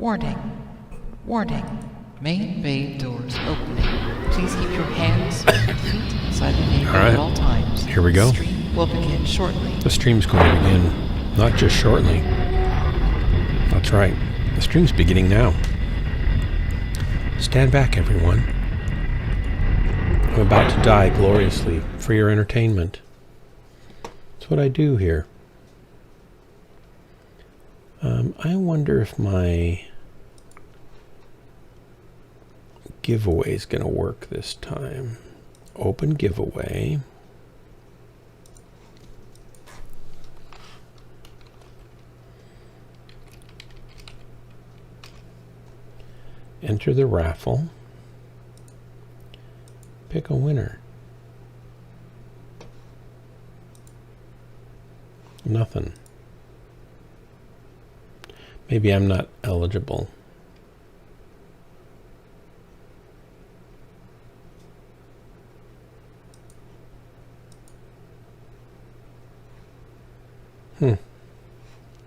Warning. Warning. Main bay doors opening. Please keep your hands and feet inside the vehicle at all times. Here we go. The stream will begin shortly. The stream's going to begin, not just shortly. That's right. The stream's beginning now. Stand back, everyone. I'm about to die gloriously for your entertainment. That's what I do here. I wonder if my giveaway is going to work this time. Open giveaway. Enter the raffle. Pick a winner. Nothing. Maybe I'm not eligible.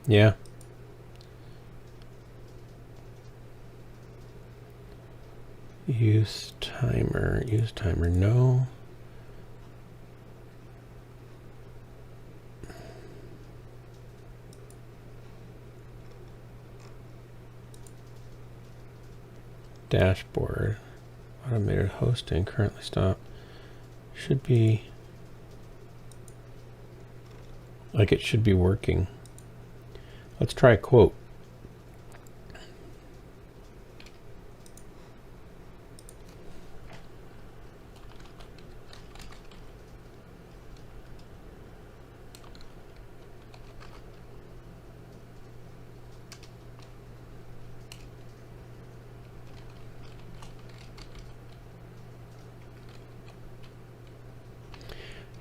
Yeah. Use timer, no. Dashboard, automated hosting, currently stopped. Should be, like it should be working. Let's try a quote.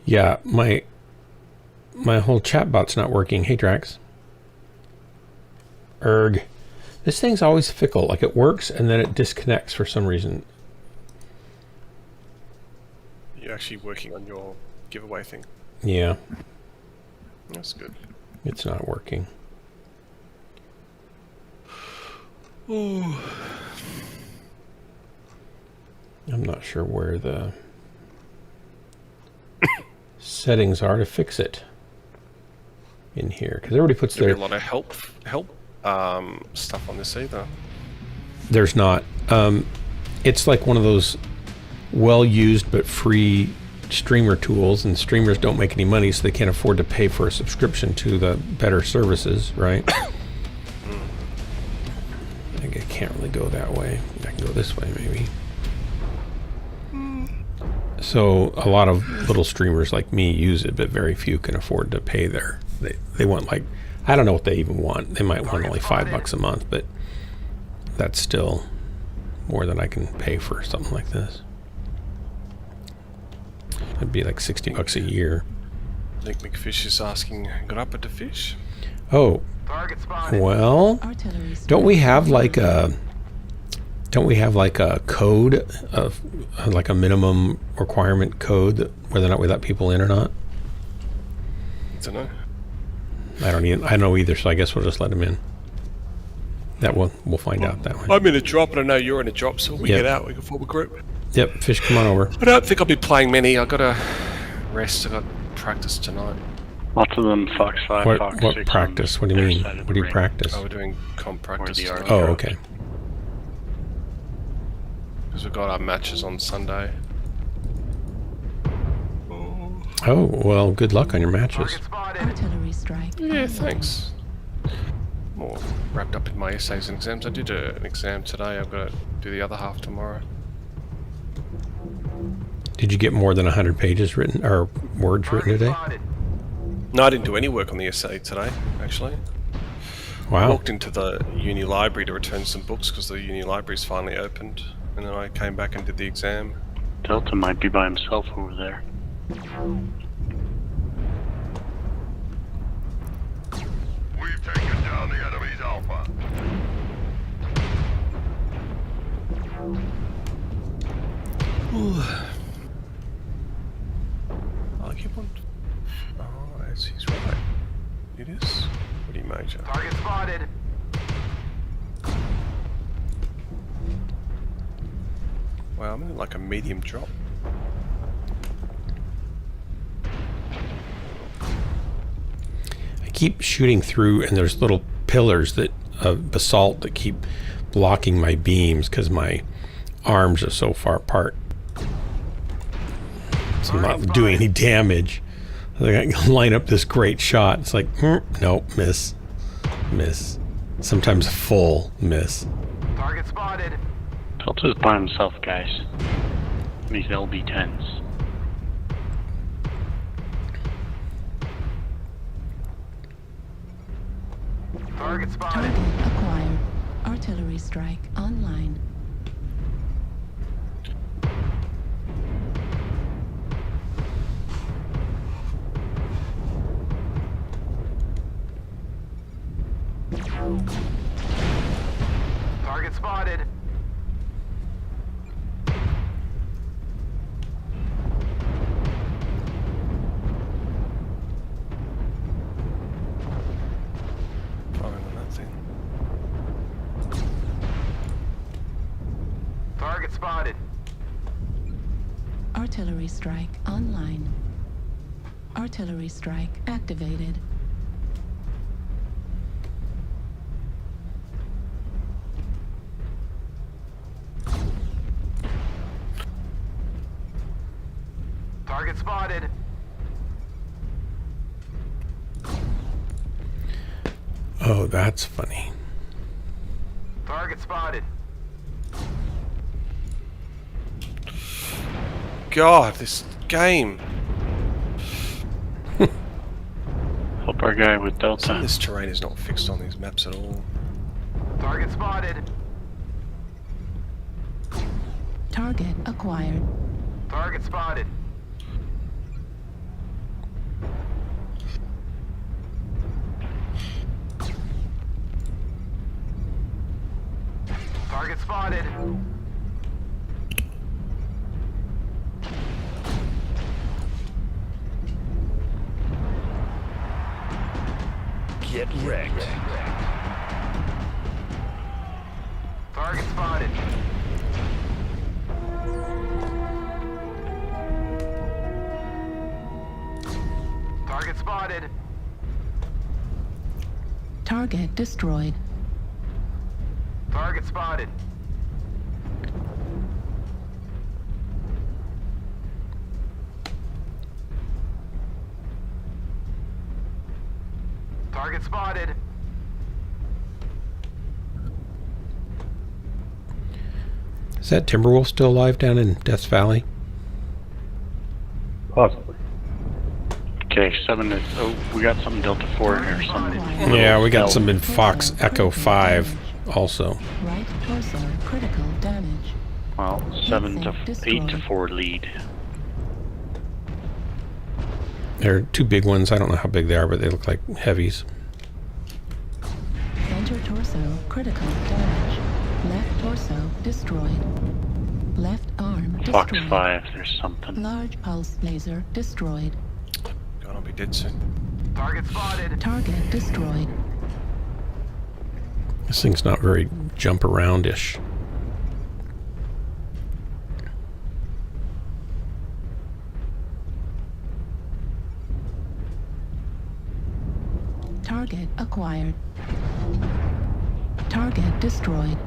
Yeah, my whole chatbot's not working. Hey, Drax. Erg. This thing's always fickle. Like it works and then it disconnects for some reason. You're actually working on your giveaway thing. Yeah. That's good. It's not working. Ooh. I'm not sure where the settings are to fix it in here, because everybody puts their... a lot of help stuff on this either. There's not. It's like one of those well-used but free streamer tools, and streamers don't make any money, so they can't afford to pay for a subscription to the better services, right? I can't really go that way. I can go this way, maybe. So a lot of little streamers like me use it, but very few can afford to pay their... They want like... I don't know what they even want. They might want only $5 a month, but that's still more than I can pay for something like this. It'd be like $60 a year. I think McFish is asking, got up at the fish? Oh, well, don't we have like a code of like a minimum requirement code that whether or not we let people in or not? I don't know. I don't know either, so I guess we'll just let them in. That one, we'll find out that one. I'm in a drop, and I know you're in a drop, so when we get out, we can form a group. Yep, Fish, come on over. I don't think I'll be playing many. I've got to rest. I've got practice tonight. Lots of them Fox 5, Fox 6. What practice? What do you mean? What do you practice? Oh, we're doing comp practice tonight. Oh, okay. Because we've got our matches on Sunday. Oh, well, good luck on your matches. Artillery strike. Yeah, thanks. More wrapped up in my essays and exams. I did an exam today. I've got to do the other half tomorrow. Did you get more than 100 pages written, or words written today? No, I didn't do any work on the essay today, actually. Wow. I walked into the uni library to return some books because the uni library's finally opened. And then I came back and did the exam. Delta might be by himself over there. We've taken down the enemy's Alpha. I keep on... Oh, he's right. It is pretty major. Target spotted. Wow, I'm in like a medium drop. I keep shooting through, and there's little pillars that of basalt that keep blocking my beams because my arms are so far apart. So I'm not doing any damage. I line up this great shot. It's like, nope, miss. Miss. Sometimes full miss. Target spotted. Delta's by himself, guys. These LB-10s. Target spotted. Target acquired. Artillery strike online. Target spotted. Firing on that thing. Target spotted. Artillery strike online. Artillery strike activated. Target spotted. Oh, that's funny. Target spotted. God, this game. Help our guy with Some of Delta. this terrain is not fixed on these maps at all. Target spotted. Target acquired. Target spotted. Target spotted. Get wrecked. Target spotted. Target spotted. Target destroyed. Target spotted. Target spotted. Is that Timberwolf still alive down in Death Valley? Possibly. Okay, 7 is... Oh, we got some Delta 4 in here. Some Yeah, we got some in Fox Echo 5 also. Right torso critical damage. Well, 7 to... Destroyed. 8 to 4 lead. There are two big ones. I don't know how big they are, but they look like heavies. Center torso critical damage. Left torso destroyed. Left arm Fox destroyed. 5, there's something. Large pulse laser destroyed. God, I'll be dead soon. Target spotted. Target destroyed. This thing's not very jump around-ish. Target acquired. Target destroyed.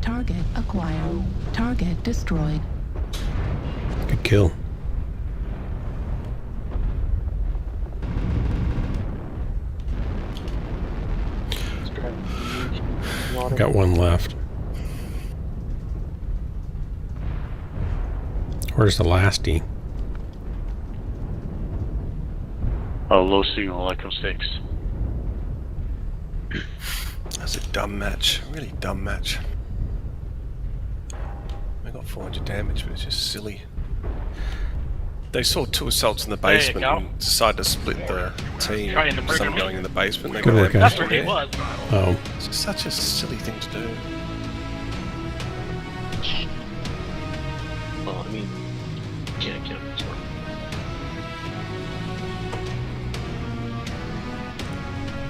Target acquired. Target destroyed. Good kill. Got one left. Where's the lasty? Oh, low signal, Echo 6. That's a dumb match. A really dumb match. I got 400 damage, but it's just silly. They saw two assaults in the There you basement go. and decided to split the team. Try in the Instead of murder going in the basement, they Good got work, ambushed guys. That's where he there. was. Oh, It's just such a silly thing to do. Well, I mean, can't get him.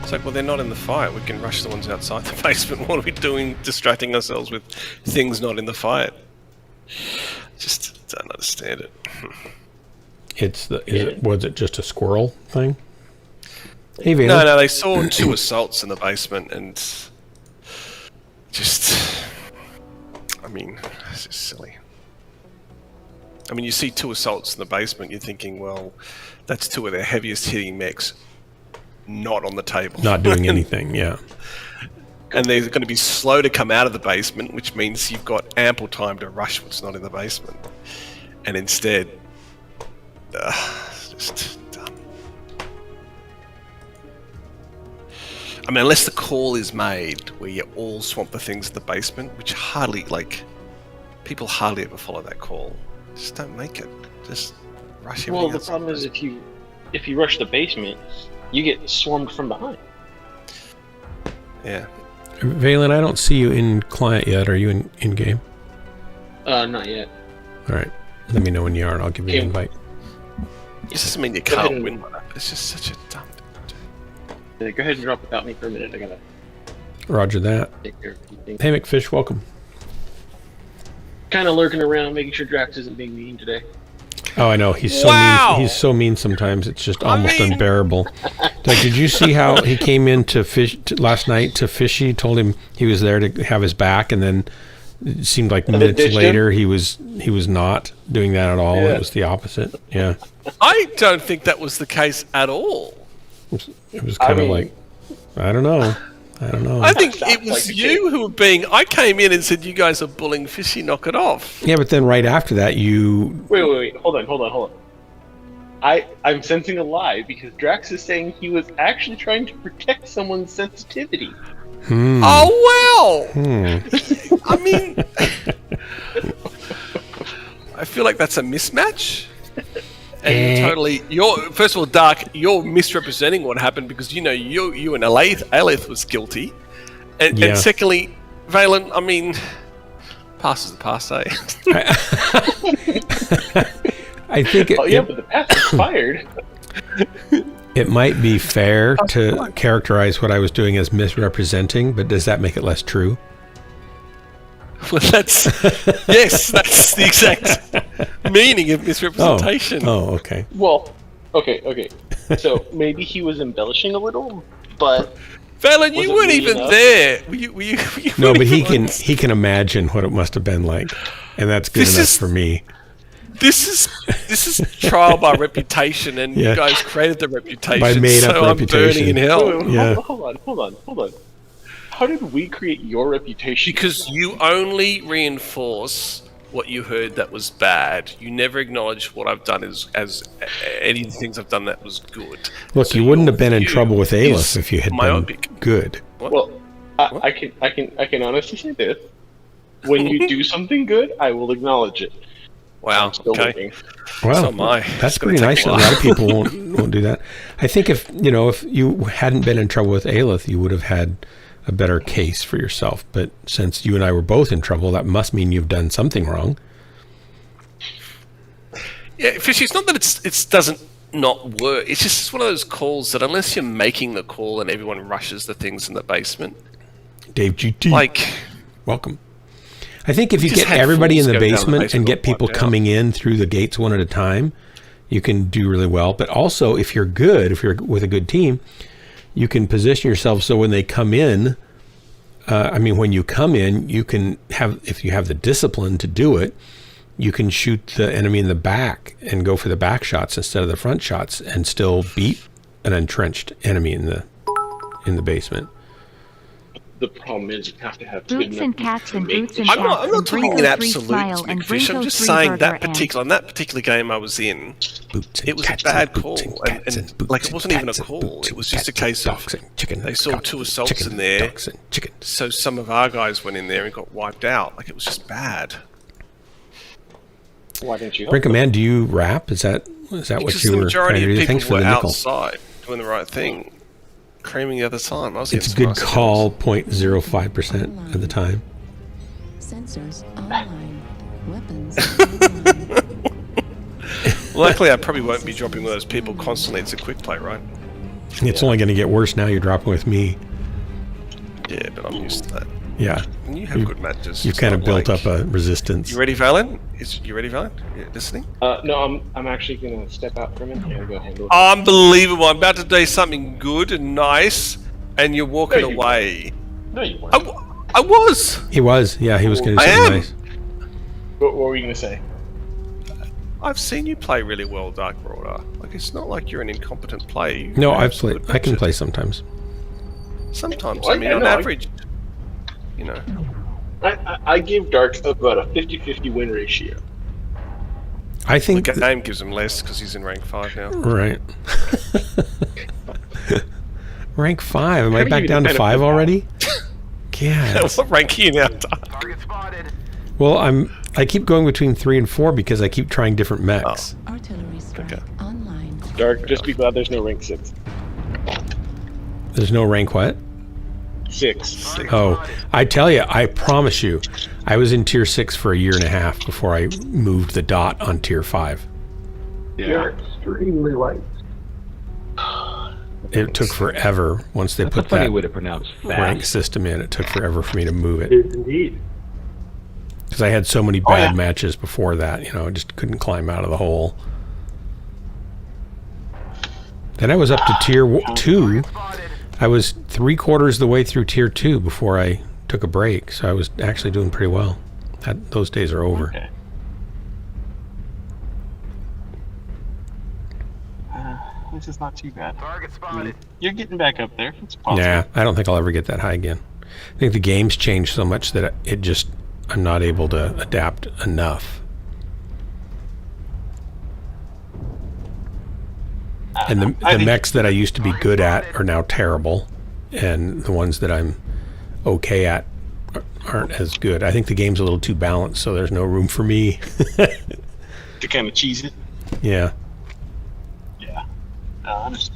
It's like, well, they're not in the fight. We can rush the ones outside the basement. What are we doing, distracting ourselves with things not in the fight? Just don't understand it. Was it just a squirrel thing? Hey, Vader. No, they saw 2 assaults in the basement and just, I mean, it's just silly. I mean, you see 2 assaults in the basement, you're thinking, well, that's 2 of their heaviest hitting mechs not on the table. Not doing anything, yeah. And they're going to be slow to come out of the basement, which means you've got ample time to rush what's not in the basement. And instead, it's just dumb. I mean, unless the call is made where you all swamp the things in the basement, which people hardly ever follow that call. Just don't make it. Just rush everything. Well, the problem is if you rush the basement, you get swarmed from behind. Yeah. Valen, I don't see you in client yet. Are you in game? Not yet. All right. Let me know when you are, and I'll give you an invite. It doesn't mean you can't win, but it's just such a dumb thing. Go ahead and drop without me for a minute. I gotta Roger that. take care of a few things. Hey, McFish, welcome. Kind of lurking around, making sure Drax isn't being mean today. Oh, I know. He's so mean. He's so mean sometimes. It's just almost unbearable. Like, did you see how he came in last night to Fishy? Told him he was there to have his back, and then it seemed like minutes later he was not doing that at all. Yeah. It was the opposite. Yeah. I don't think that was the case at all. It was kind of like, I don't know. I think it was you who were being. I came in and said, "You guys are bullying Fishy. Knock it off." Yeah, but then right after that, you. Wait. Hold on. I'm sensing a lie because Drax is saying he was actually trying to protect someone's sensitivity. Oh well. I mean, I feel like that's a mismatch. And totally, first of all, Dark, you're misrepresenting what happened because you and Aleth was guilty, and secondly, Valen, I mean, past is the past, eh? I think. But the past expired. It might be fair to characterize what I was doing as misrepresenting, but does that make it less true? Well, that's the exact meaning of misrepresentation. Oh, okay. Well, okay. So maybe he was embellishing a little, but Valen, you weren't even there. Were you no, but he can imagine what it must have been like, and that's good enough for me. This is trial by reputation, and you guys created the reputation. By made-up reputation. I'm burning in hell. Yeah. Hold on. How did we create your reputation? Because you only reinforce what you heard that was bad. You never acknowledge what I've done as any of the things I've done that was good. Look, so you wouldn't have been in trouble with Aleph if you had been good. What? Well, I can honestly say this: when you do something good, I will acknowledge it. Wow. Okay. Well, so that's pretty nice. A lot of people won't do that. I think if you hadn't been in trouble with Aleph, you would have had a better case for yourself. But since you and I were both in trouble, that must mean you've done something wrong. Yeah, Fishy, it's not that it doesn't not work. It's just one of those calls that unless you're making the call and everyone rushes the things in the basement. Dave GT. Welcome. I think if you get everybody in the basement and get people coming in through the gates one at a time, you can do really well. But also, if you're with a good team, you can position yourself so when they come in, when you come in, you can have, if you have the discipline to do it, you can shoot the enemy in the back and go for the back shots instead of the front shots and still beat an entrenched enemy in the basement. The problem is you have to have boots and cats and boots and I'm not and talking in absolutes, McFish. I'm just saying that particular game I was in, it was a bad call, and like it wasn't even a call. It was just a case of they saw 2 assaults in there, so some of our guys went in there and got wiped out. Like it was just bad. Why didn't you? Brinker Man, do you rap? Is that what you were trying to do? The majority of Thanks people for were the nickel. outside doing the right thing. Creaming the other time. It's a good call, 0.05% of the time. Sensors online. Weapons online. Luckily, I probably won't be dropping one of those people constantly. It's a quick play, right? It's only going to get worse now. You're dropping with me. Yeah, but I'm used to that. Yeah. And you have good matches. You've It's kind of not built like- up a resistance. You ready, Valen? You ready, Valen? You listening? No, I'm actually gonna step out from it and go handle it. Unbelievable! I'm about to do something good and nice, and you're walking No, you away. No, you weren't. I was. He was. Yeah, he was going to I say am. nice. What were you gonna say? I've seen you play really well, Dark Marauder. Like, it's not like you're an incompetent player. You No, have I've some played. good I can matches. play sometimes. Sometimes. Well, I mean, I on know, average, you know. I give Dark about a 50-50 win ratio. I The think. game gives him less because he's in rank 5 now. Right. Rank 5. Am I How do back you down to benefit 5 that? already? Yeah. What rank are you now, Dark? Target spotted. Well, I keep going between 3 and 4 because I keep trying different mechs. Artillery strike Okay. online. Dark, just be glad there's no rank 6. There's no rank what? 6. Oh, I tell you, I promise you, I was in tier 6 for a year and a half before I moved the dot on tier 5. Yeah. Extremely light. It took forever once they That's a put funny that way to pronounce rank fast. system in. It took forever for me to move it It is indeed. because I had so many bad matches before that. You know, I just couldn't climb out of the hole. Then I was up to tier 2. I was 3/4 the way through tier 2 before I took a break, so I was actually doing pretty well. Those days are over. Okay. This is not too bad. Target spotted. You're getting back up there. It's possible. Nah, I don't think I'll ever get that high again. I think the game's changed so much that I'm not able to adapt enough. And the mechs that I used to be good at are now terrible, and the ones that I'm okay at aren't as good. I think the game's a little too balanced, so there's no room for me. To kind of cheese it. Yeah. Yeah. Honestly.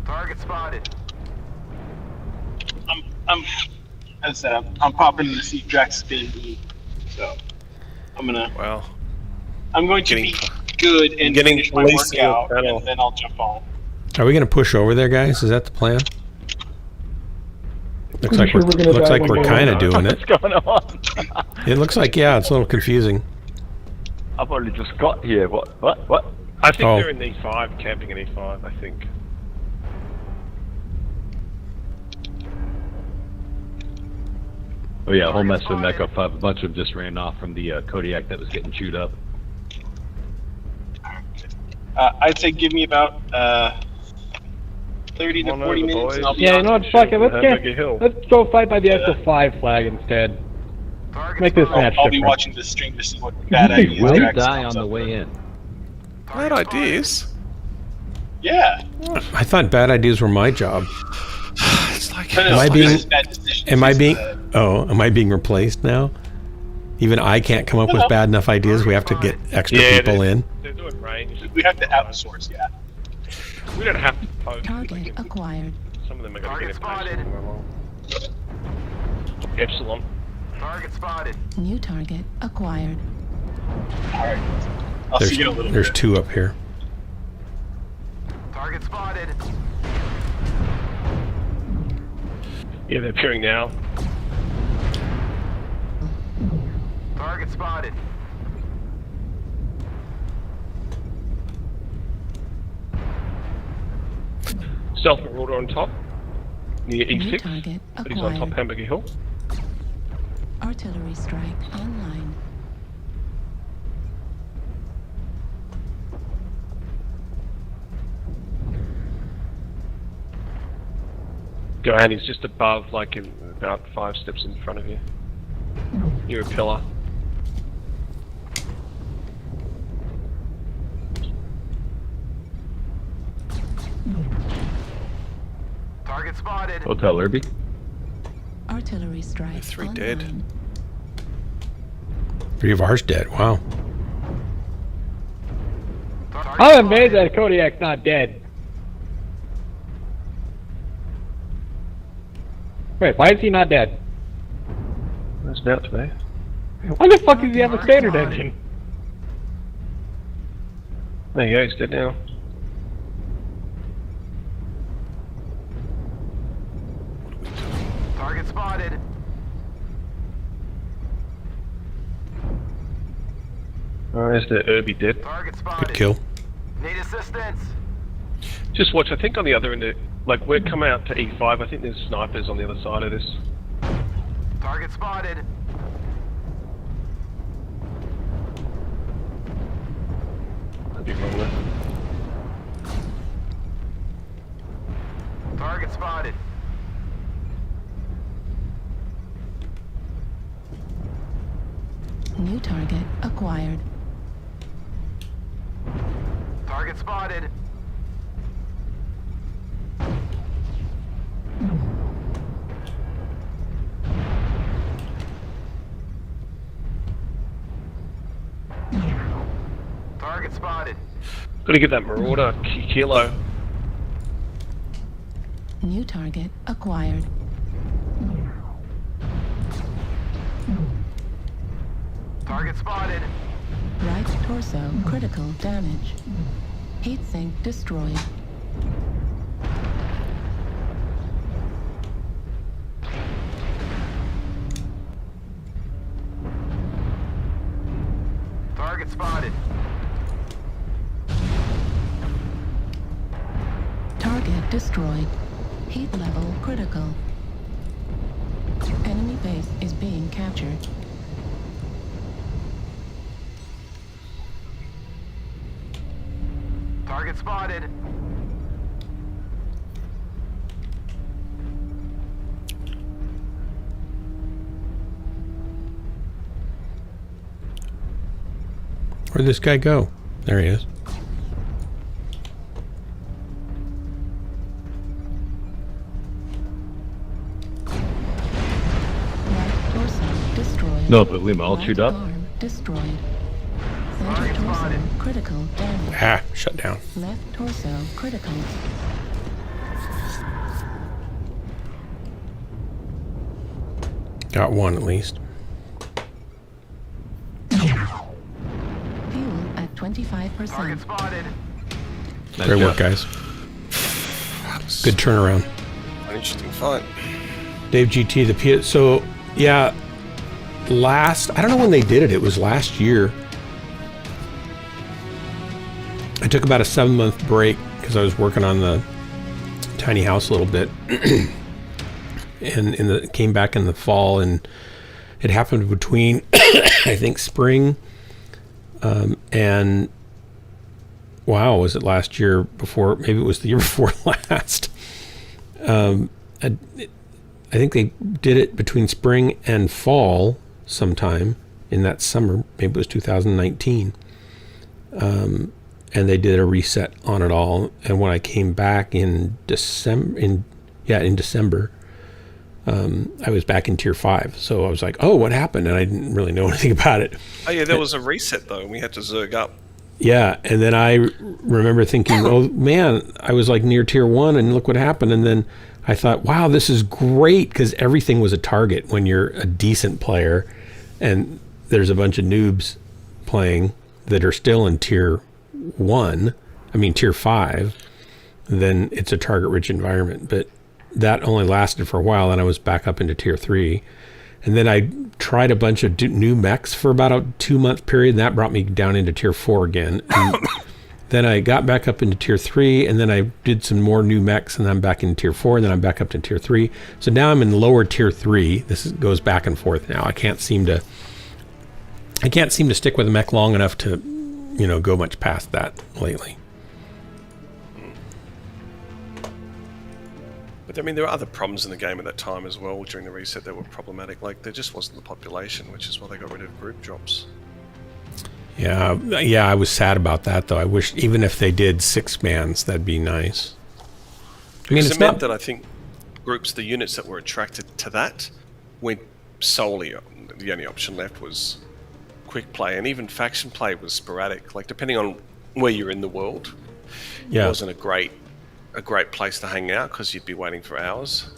Target spotted. I'm as I said, I'm popping to see Drax being me. So I'm going to Getting- be good and getting finish my police in your workout, panel. and then I'll jump on. Are we going to push over there, guys? Is that the plan? Looks Pretty like sure we're gonna looks die like one we're way or kind of another. doing it. What's going on? It looks like, yeah, it's a little confusing. I've only just got here. What? I think Oh. they're in E5, camping in E5, I think. Oh yeah, whole mess with Mech 5. A bunch of them just ran off from the Kodiak that was getting chewed up. I'd say give me about 30 to Come on 40 over, minutes, boys. and I'll be Yeah, on you know what? to Fuck it. Hamburger Hill. Let's go fight by the actual 5 flag instead. Target Make this spotted. match I'll be different. watching this stream to see what bad You ideas will Drax die comes on the up way with. in. Bad ideas. Yeah. I thought bad ideas were my job. It's like No, Am I it's being- just bad decisions. Am I It's, being am I being replaced now? Even I can't come up with bad enough ideas. We have to get extra people in. They're doing range. we have to outsource, yeah. We don't have to poke. Target acquired. Some of them are going to get Target impatient. spotted. Epsilon. Target spotted. New target acquired. Alright. I'll see you in a little There's bit. 2 up here. Target spotted. Yeah, they're appearing now. Target spotted. Stealth Marauder on top. Near New E6. target But he's on top acquired. Hamburger Hill. Artillery strike online. Go ahead, he's just above, like in about 5 steps in front of you. You're a pillar. Target spotted. Hotel Irby. Artillery strike 3 online. dead. 3 of ours dead. Wow. Target I'm amazed spotted. that Kodiak's not dead. Wait, why is he not dead? That's about to be. Why the fuck does he have a standard engine? There you go, he's dead now. Why is the Irby dead? Target Good spotted. kill. Need assistance. Just watch. I think on the other end, like we're coming out to E5. I think there's snipers on the other side of this. Target spotted. I'd be wrong there. Target spotted. New target acquired. Target spotted. Target spotted. Got to get that Marauder kilo. New target acquired. Target spotted. Right torso critical damage. Heat sink destroyed. Target spotted. Target destroyed. Heat level critical. Enemy base is being captured. Target spotted. Where'd this guy go? There he is. Right torso destroyed. No, but we all chewed up. Arm destroyed. Center Target torso spotted. critical damage. Ah, shut down. Left torso critical. Got one at least. Fuel at 25%. Target spotted. Great work, guys. Good turnaround. An interesting fight. Dave GT, the P. So, yeah, I don't know when they did it. It was last year. I took about a 7-month break because I was working on the tiny house a little bit. And came back in the fall, and it happened between, I think, spring and, wow, was it last year before? Maybe it was the year before last. I think they did it between spring and fall sometime in that summer. Maybe it was 2019. And they did a reset on it all. And when I came back in December, I was back in tier 5. So I was like, oh, what happened? And I didn't really know anything about it. Oh yeah, there was a reset though, and we had to zerg up. Yeah, and then I remember thinking, oh man, I was like near tier 1 and look what happened. And then I thought, wow, this is great, because everything was a target when you're a decent player and there's a bunch of noobs playing that are still in tier 5, then it's a target rich environment. But that only lasted for a while, and I was back up into tier 3. And then I tried a bunch of new mechs for about a 2-month period, and that brought me down into tier 4 again. And then I got back up into tier 3, and then I did some more new mechs, and I'm back in tier 4, and then I'm back up to tier 3. So now I'm in lower tier 3. This goes back and forth now. I can't seem to stick with a mech long enough to, go much past that lately. But I mean, there were other problems in the game at that time as well during the reset that were problematic. Like, there just wasn't the population, which is why they got rid of group drops. Yeah, I was sad about that, though. I wish, even if they did 6-mans, that'd be nice. It meant that I think the units that were attracted to that went solely on, the only option left was quick play, and even faction play was sporadic. Like, depending on where you're in the world, it wasn't a great place to hang out because you'd be waiting for hours.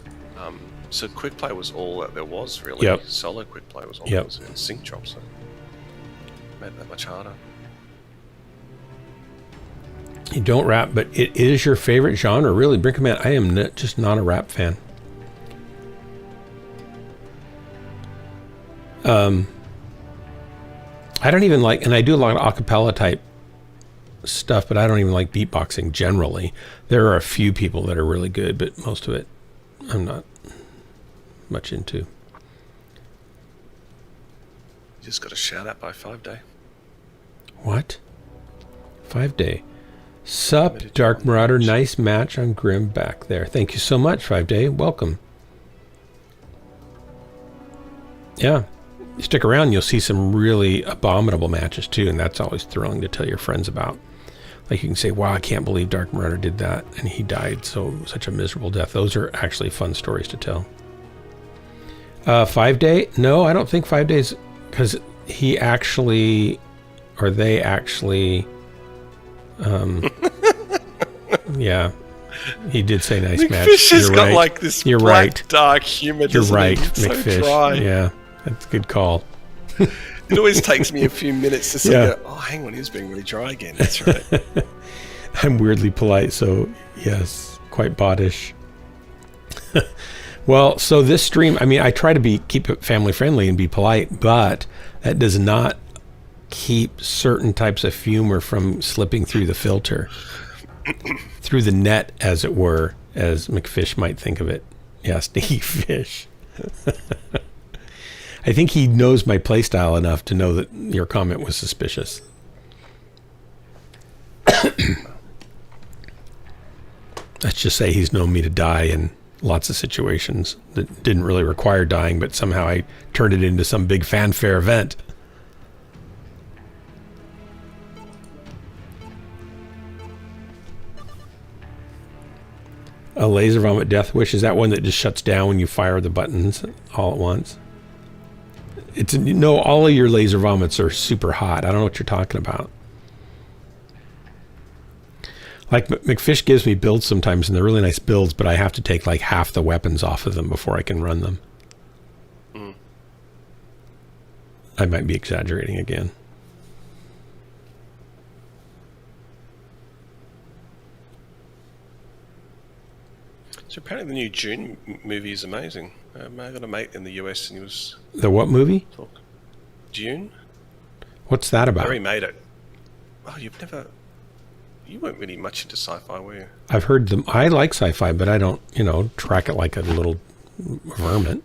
So quick play was all that there was, really. Yep. Solo quick play was all there was. And sync drops, so made that much harder. You don't rap, but it is your favorite genre, really. Brinkman, I am just not a rap fan. I don't even like, and I do a lot of acapella type stuff, but I don't even like beatboxing generally. There are a few people that are really good, but most of it I'm not much into. Just got a shout out by 5 Day. What? 5 Day. Sup, Dark Marauder. Nice match on Grim back there. Thank you so much, 5 Day. Welcome. Yeah. You stick around, you'll see some really abominable matches too, and that's always thrilling to tell your friends about. Like you can say, wow, I can't believe Dark Marauder did that, and he died such a miserable death. Those are actually fun stories to tell. 5 Day? No, I don't think 5 Days, because he actually, or they actually, yeah, he did say nice match. McFish has got right. like this You're black, right. dark humor. You're right, so McFish. dry. Yeah, that's a good call. It always takes me a few minutes to say, Yeah. oh, hang on, he was being really dry again. That's right. I'm weirdly polite, so yes, quite bottish. Well, so this stream, I mean, I try to keep it family friendly and be polite, but that does not keep certain types of humor from slipping through the filter, through the net, as it were, as McFish might think of it. Yeah, Sneaky Fish. I think he knows my playstyle enough to know that your comment was suspicious. Let's just say he's known me to die in lots of situations that didn't really require dying, but somehow I turned it into some big fanfare event. A laser vomit death wish, is that one that just shuts down when you fire the buttons all at once? No, all of your laser vomits are super hot. I don't know what you're talking about. Like McFish gives me builds sometimes, and they're really nice builds, but I have to take like half the weapons off of them before I can run them. I might be exaggerating again. So apparently the new June movie is amazing. I got a mate in the US and he was... The what movie? Dune? What's that about? I remade it. Oh, you weren't really much into sci-fi, were you? I've heard them. I like sci-fi, but I don't, track it like a little vermin.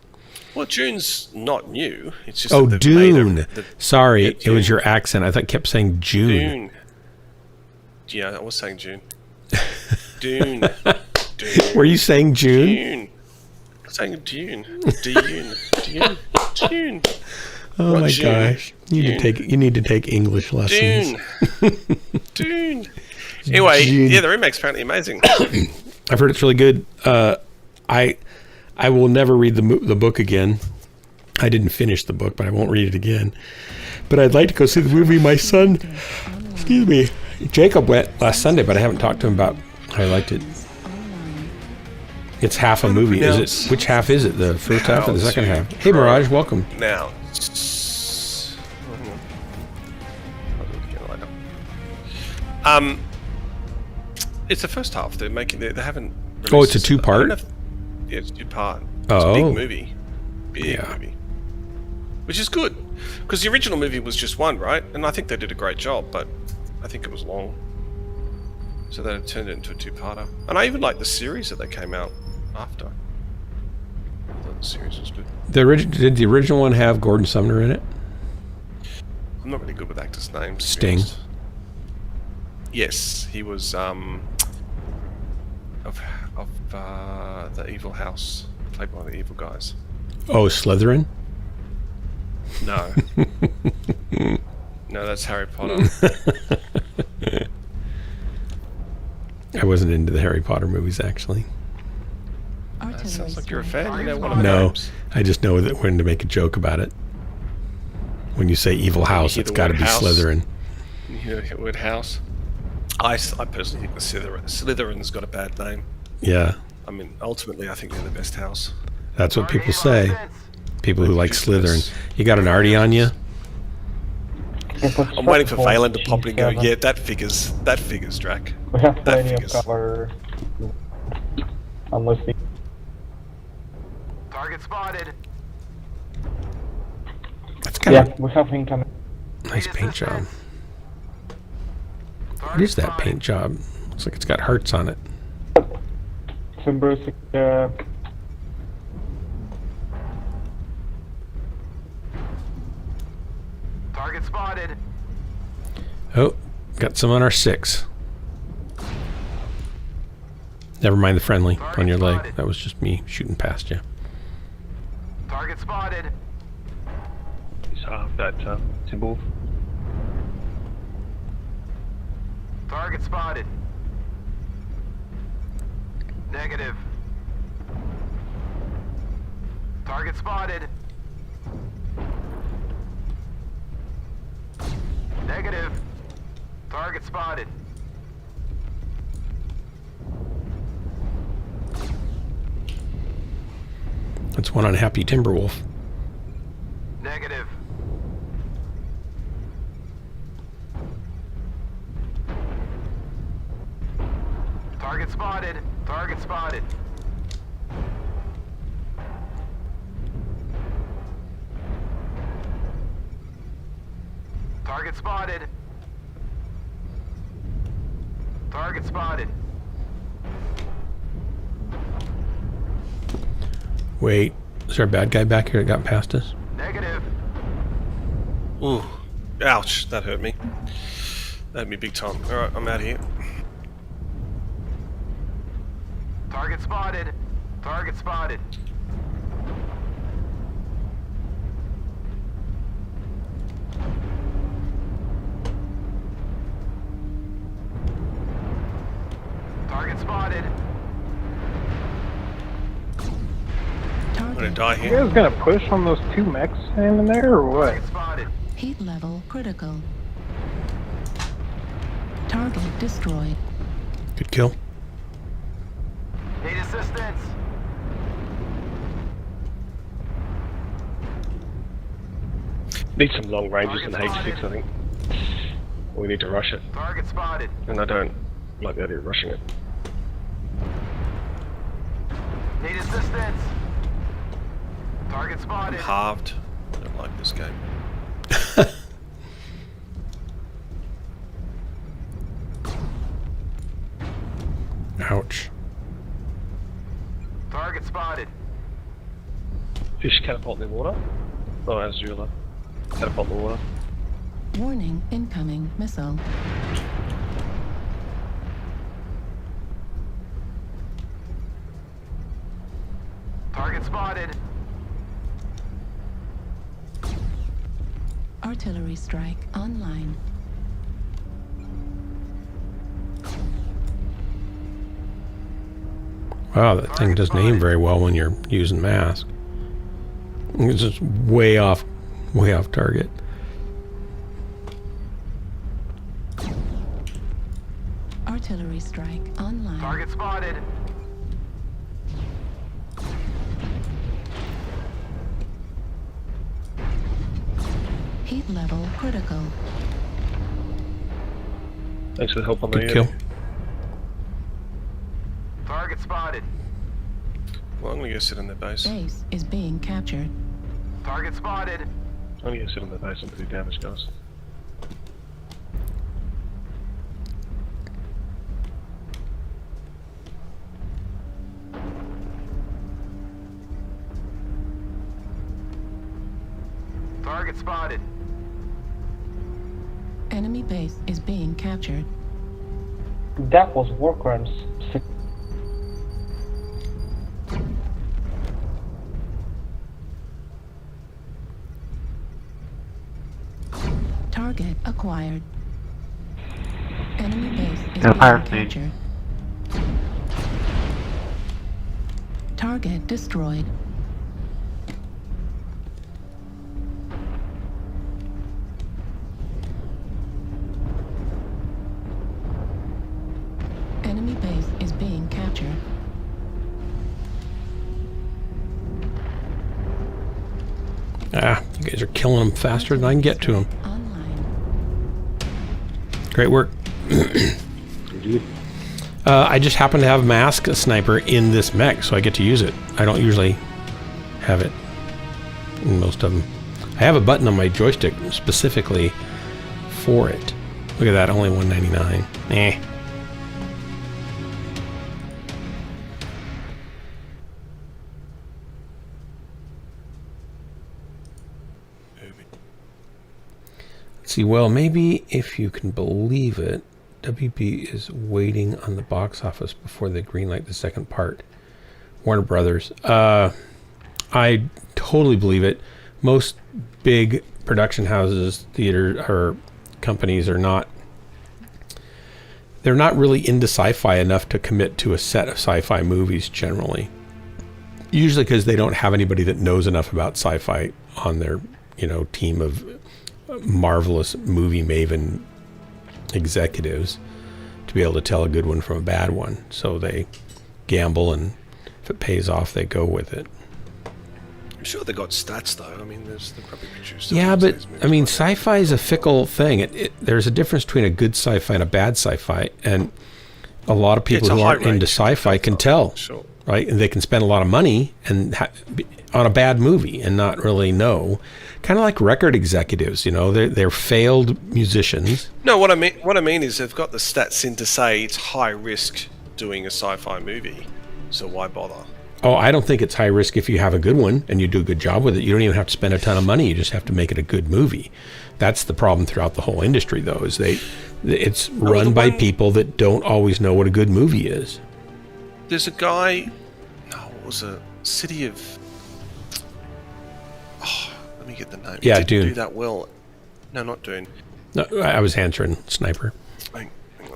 Well, June's not new. It's just that Dune. Made Sorry, yeah, it was your accent. I thought kept saying June. Dune. Yeah, I was saying June. Dune. Dune. Were you saying June? Dune. I'm saying Dune. Dune. Dune. Dune. Oh Not my June. gosh! You need to take English lessons. Dune. Dune. Anyway, Dune. yeah, the remake's apparently amazing. I've heard it's really good. I will never read the book again. I didn't finish the book, but I won't read it again. But I'd like to go see the movie. My son, excuse me, Jacob went last Sunday, but I haven't talked to him about how he liked it. It's half a movie. Is it? Which half is it? The first half or the second half? Hey, Mirage, welcome. Now, it's the first half. They're making. They haven't. Oh, it's a two-part. Yeah, it's a two-part. It's Oh, a big movie. Big movie. Which is good, because the original movie was just one, right? And I think they did a great job, but I think it was long. So they turned it into a two-parter. And I even like the series that they came out after. I thought the series was good. Did the original one have Gordon Sumner in it? I'm not really good with actors' names. Sting. Yes, he was of the Evil House, played by the evil guys. Oh, Slytherin? No. No, that's Harry Potter. I wasn't into the Harry Potter movies, actually. That sounds like you're a fan. You know one of the No, names. I just know that when to make a joke about it. When you say evil house, hear it's the got to word be house. Slytherin. You hear the word house. I personally think the Slytherin's got a bad name. Yeah, I mean, ultimately, I think they're the best house. that's what people say. People who like Slytherin. You got an arty on you? I'm waiting for Valen to pop in and go, yeah, that figures, Drac. We have That plenty of figures. cover. Unless we... Target spotted. That's kind of Yeah, we have incoming. Nice paint job. What is that paint job? Looks like it's got hearts on it. Symbiotic, Target spotted. Oh, got some on our 6. Never mind the friendly on your leg. That was just me shooting past you. Target spotted. You saw that symbol? Target spotted. Negative. Target spotted. Negative. Target spotted. That's one unhappy Timberwolf. Negative. Target spotted. Target spotted. Target spotted. Target spotted. Wait, is there a bad guy back here that got past us? Negative. Ooh. Ouch. That hurt me. That hurt me big time. Alright, I'm out here. Target spotted. Target spotted. Target spotted. I'm gonna die you here. guys gonna push on those 2 mechs in there or what? Target spotted. Heat level critical. Target destroyed. Good kill. Need assistance. Need some long ranges in H6, I think. We need to rush it, Target spotted. and I don't like the idea of rushing it. Need assistance. Target spotted. Halved. I don't like this game. Ouch. Target spotted. Fish catapult in the water. Oh, Azula. Catapult in the water. Warning, incoming missile. Target spotted. Artillery strike online. Wow, that thing doesn't aim very well when you're using mask. It's just way off target. Artillery strike online. Target spotted. Heat level critical. Thanks for the help on the Good kill. Target spotted. Well, I'm gonna go sit on their base. Base is being captured. Target spotted. I'm gonna sit on the base and do damage, guys. Target spotted. Enemy base is being captured. That was war crimes. Target acquired. Enemy base is Yeah, being fire stage. captured. Target destroyed. Enemy base is being captured. Ah, you guys are killing them faster than I can get to them. Online. Great work. I just happen to have mask a sniper in this mech, so I get to use it. I don't usually have it in most of them. I have a button on my joystick specifically for it. Look at that, only $199. Eh. Let's see, well, maybe if you can believe it, WB is waiting on the box office before they greenlight the second part. Warner Brothers. I totally believe it. Most big production houses, theater or companies are not. They're not really into sci-fi enough to commit to a set of sci-fi movies generally. Usually because they don't have anybody that knows enough about sci-fi on their, team of marvelous movie maven executives to be able to tell a good one from a bad one. So they gamble, and if it pays off, they go with it. I'm sure they got stats though. I mean, they probably produced. Yeah, but I mean, sci-fi is a fickle thing. There's a difference between a good sci-fi and a bad sci-fi, and a lot of people who aren't into sci-fi can tell, right? And they can spend a lot of money and on a bad movie and not really know. Kind of like record executives, they're failed musicians. No, what I mean is they've got the stats in to say it's high risk doing a sci-fi movie, so why bother? Oh, I don't think it's high risk if you have a good one and you do a good job with it. You don't even have to spend a ton of money. You just have to make it a good movie. That's the problem throughout the whole industry, though, is it's run by people that don't always know what a good movie is. There's a guy. No, what was a City of? Oh, let me get the name. Yeah, he didn't Dune. do that well. No, not Dune. No, I was answering Sniper.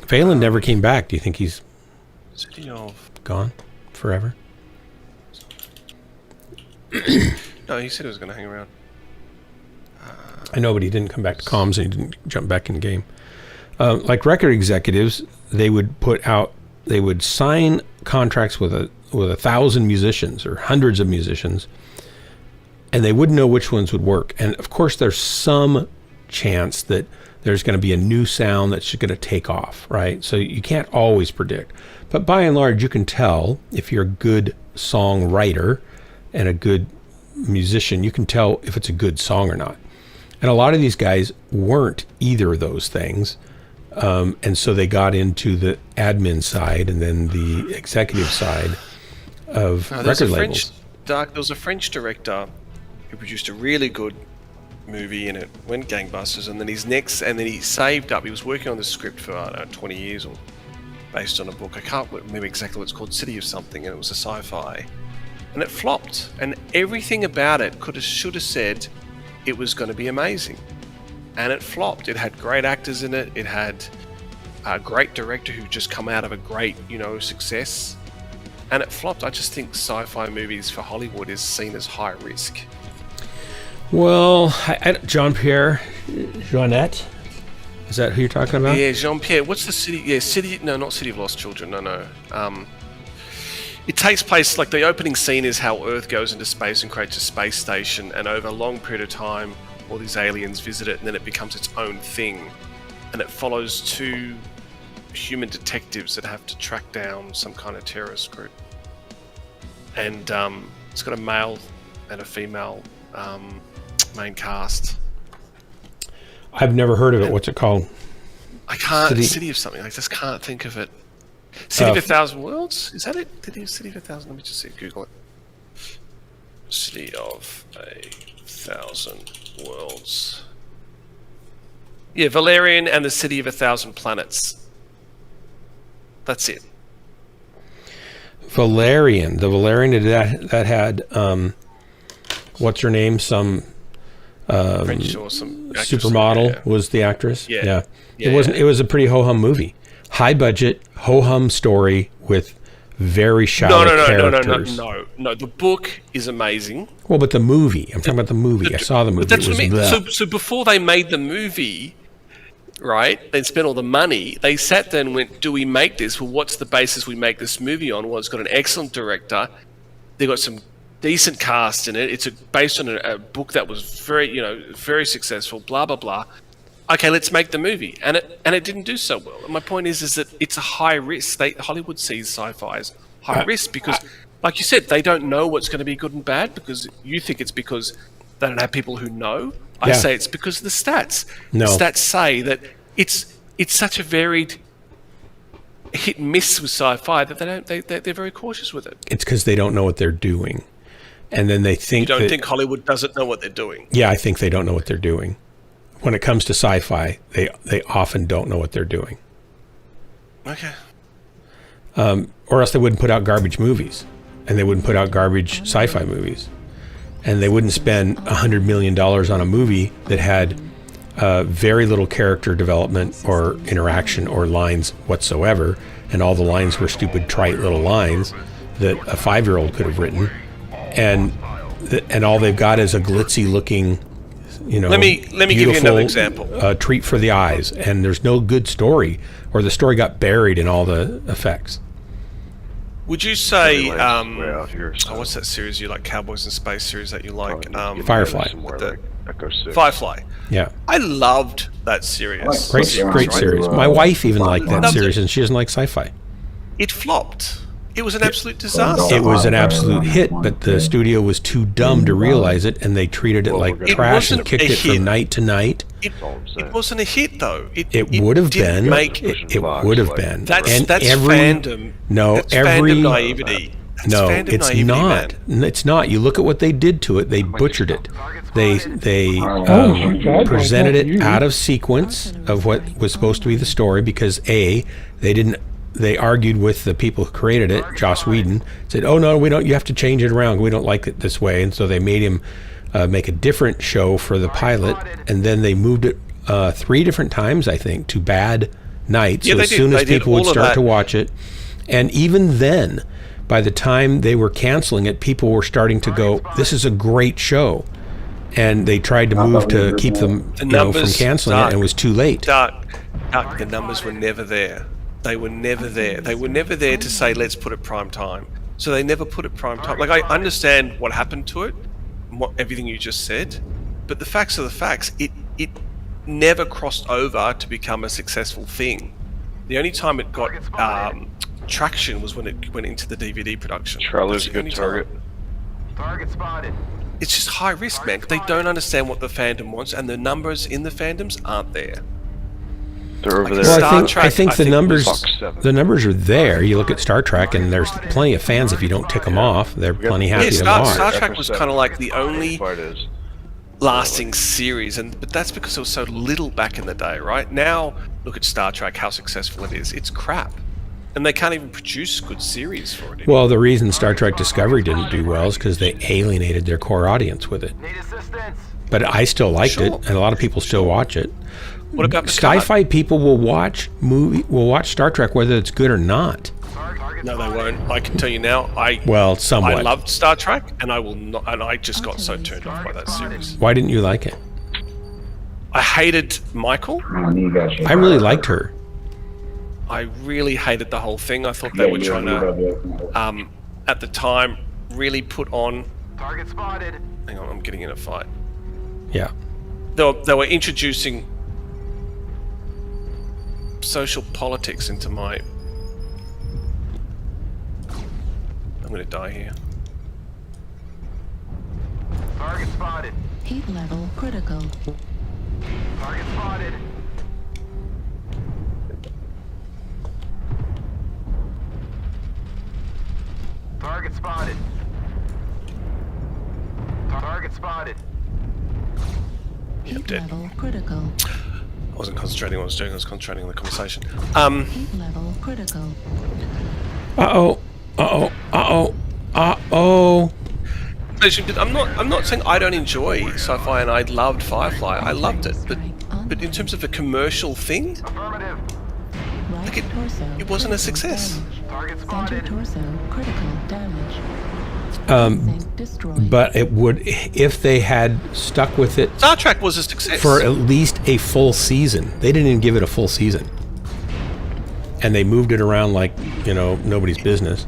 Phelan never came back. Do you think he's City of gone forever? No, he said he was going to hang around. I know, but he didn't come back to comms and he didn't jump back in the game. Like record executives, they would sign contracts with 1,000 musicians or hundreds of musicians, and they wouldn't know which ones would work. And of course, there's some chance that there's going to be a new sound that's going to take off, right? So you can't always predict. But by and large, you can tell if you're a good songwriter and a good musician, you can tell if it's a good song or not. And a lot of these guys weren't either of those things. And so they got into the admin side and then the executive side of record labels. There was a French director who produced a really good movie and it went gangbusters, and then he saved up. He was working on the script for, I don't know, 20 years or based on a book. I can't remember exactly what it's called, City of something, and it was a sci-fi. And it flopped, and everything about it should have said it was going to be amazing, and it flopped. It had great actors in it. It had a great director who just come out of a great, success, and it flopped. I just think sci-fi movies for Hollywood is seen as high risk. Well, Jean-Pierre Jeunet, is that who you're talking about? Yeah, Jean-Pierre. What's the city? Yeah, No, not City of Lost Children. No. It takes place, like the opening scene is how Earth goes into space and creates a space station, and over a long period of time, all these aliens visit it, and then it becomes its own thing. And it follows two human detectives that have to track down some kind of terrorist group. And it's got a male and a female main cast. I've never heard of it. What's it called? I can't. City of something. I just can't think of it. City of 1,000 Worlds? Is that it? City of 1,000? Let me just see. Google it. City of 1,000 Worlds. Yeah, Valerian and the City of 1,000 Planets. That's it. Valerian. The Valerian that had what's her name? Some French or some supermodel was the actress. Yeah. It wasn't. It was a pretty ho-hum movie. High budget, ho-hum story with very shallow characters. No. The book is amazing. Well, but the movie. I'm talking about the movie. I saw the movie. But that's what I mean. So before they made the movie, right, they spent all the money. They sat there and went, do we make this? Well, what's the basis we make this movie on? Well, it's got an excellent director. They got some decent cast in it. It's based on a book that was very successful, blah, blah, blah. Okay, let's make the movie, and it didn't do so well. And my point is that it's a high risk. Hollywood sees sci-fi as high risk because, like you said, they don't know what's going to be good and bad because you think it's because They don't have people who know. I say it's because of the stats. No. The stats say that it's such a varied hit and miss with sci-fi that they're very cautious with it. It's because they don't know what they're doing. And then they think You don't think Hollywood doesn't know what they're doing? Yeah, I think they don't know what they're doing. When it comes to sci-fi, they often don't know what they're doing. Okay. Or else they wouldn't put out garbage movies. And they wouldn't put out garbage sci-fi movies. And they wouldn't spend $100 million on a movie that had very little character development or interaction or lines whatsoever. And all the lines were stupid, trite little lines that a 5-year-old could have written. And all they've got is a glitzy looking, let me give you another example. Treat for the eyes, and there's no good story, or the story got buried in all the effects. Would you say, what's that series you like, Cowboys in Space series that you like? Firefly. Firefly. Yeah. I loved that series. Great series. My wife even liked that series, and she doesn't like sci-fi. It flopped. It was an absolute disaster. It was an absolute hit, but the studio was too dumb to realize it, and they treated it like trash and kicked it from night to night. It wasn't a hit, though. It would have been. It would have been. That's fandom. No, that's fandom naivety. No, it's not. It's not. You look at what they did to it. They butchered it. They presented it out of sequence of what was supposed to be the story because they argued with the people who created it. Joss Whedon said, "Oh no, we don't. You have to change it around. We don't like it this way." And so they made him make a different show for the pilot, and then they moved it 3 different times, I think, to bad nights. So as soon as people would start to watch it, and even then, by the time they were canceling it, people were starting to go, "This is a great show," and they tried to move to keep them from canceling it, and it was too late. The numbers were never there. They were never there. They were never there to say, let's put it prime time. So they never put it prime time. Like, I understand what happened to it, everything you just said, but the facts are the facts. It never crossed over to become a successful thing. The only time it got traction was when it went into the DVD production. Charlie's a good target. Target spotted. It's just high risk, man. They don't understand what the fandom wants, and the numbers in the fandoms aren't there. They're over there. Well, I think the numbers are there. You look at Star Trek, and there's plenty of fans. If you don't tick them off, they're plenty happy to watch. Star Trek was kind of like the only lasting series, but that's because there was so little back in the day, right? Now, look at Star Trek, how successful it is. It's crap. And they can't even produce good series for it anymore. Well, the reason Star Trek Discovery didn't do well is because they alienated their core audience with it. Need assistance. But I still liked it, and a lot of people still watch it. What about sci-fi people will watch Star Trek whether it's good or not. No, they won't. I can tell you now. Somewhat. I loved Star Trek, and I will not. And I just got so turned off by that series. Why didn't you like it? I hated Michael. I really liked her. I really hated the whole thing. I thought they were trying to, at the time, really put on. Target spotted. Hang on, I'm getting in a fight. Yeah. They were introducing social politics into my... I'm going to die here. Target spotted. Heat level critical. Target spotted. Target spotted. Target spotted. Yeah, I'm dead. Level critical. I wasn't concentrating on what I was doing, I was concentrating on the conversation. Heat level critical. I'm not saying I don't enjoy sci-fi, and I loved Firefly. I loved it, but in terms of a commercial thing, like it wasn't a success. Target spotted. Center torso critical damage. But it would, if they had stuck with it. Star Trek was a success for at least a full season. They didn't even give it a full season, and they moved it around like nobody's business.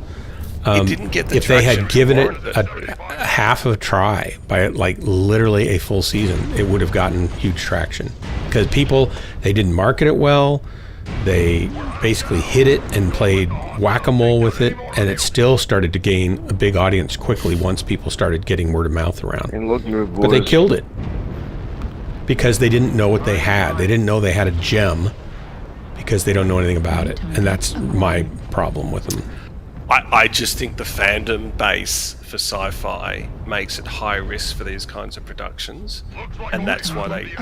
It didn't get the if they had given it a half a try by like literally a full season, it would have gotten huge traction because they didn't market it well. They basically hit it and played whack-a-mole with it, and it still started to gain a big audience quickly once people started getting word of mouth around. But they killed it because they didn't know what they had. They didn't know they had a gem because they don't know anything about it, and that's my problem with them. I just think the fandom base for sci-fi makes it high risk for these kinds of productions, and that's why they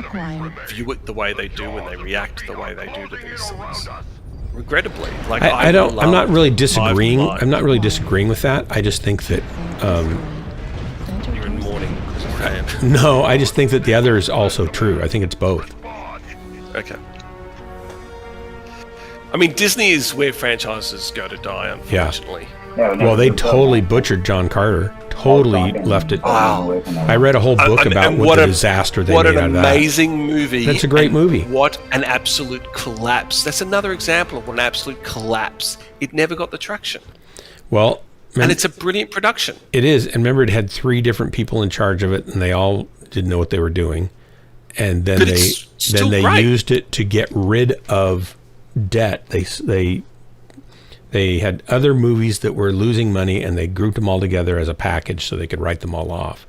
view it the way they do and they react the way they do to these things. Regrettably, like I'm not really disagreeing. I'm not really disagreeing with that. I just think that you're in mourning as a fan. No, I just think that the other is also true. I think it's both. Okay. I mean, Disney is where franchises go to die, unfortunately. Yeah. Well, they totally butchered John Carter. Totally left it. Wow. I read a whole book about what the disaster they made out of that. What an amazing movie. That's a great movie. What an absolute collapse. That's another example of an absolute collapse. It never got the traction. Well, and it's a brilliant production. It is. And remember, it had 3 different people in charge of it, and they all didn't know what they were doing. And then they used it to get rid of debt. They had other movies that were losing money, and they grouped them all together as a package so they could write them all off.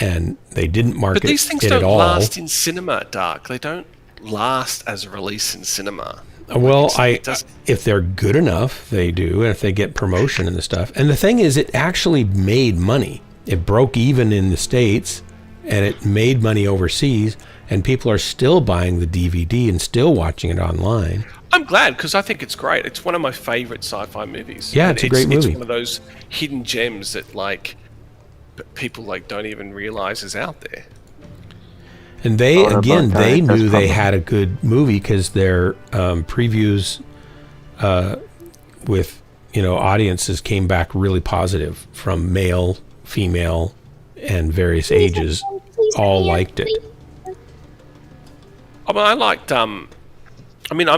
And they didn't market it at all. But these things don't last in cinema, Dark. They don't last as a release in cinema. Well, if they're good enough, they do, and if they get promotion and the stuff. And the thing is, it actually made money. It broke even in the States, and it made money overseas, and people are still buying the DVD and still watching it online. I'm glad, because I think it's great. It's one of my favorite sci-fi movies. Yeah, it's a great movie. It's one of those hidden gems that people don't even realize is out there. And they knew they had a good movie because their previews with audiences came back really positive from male, female, and various ages. All liked it. I mean, I liked. I'm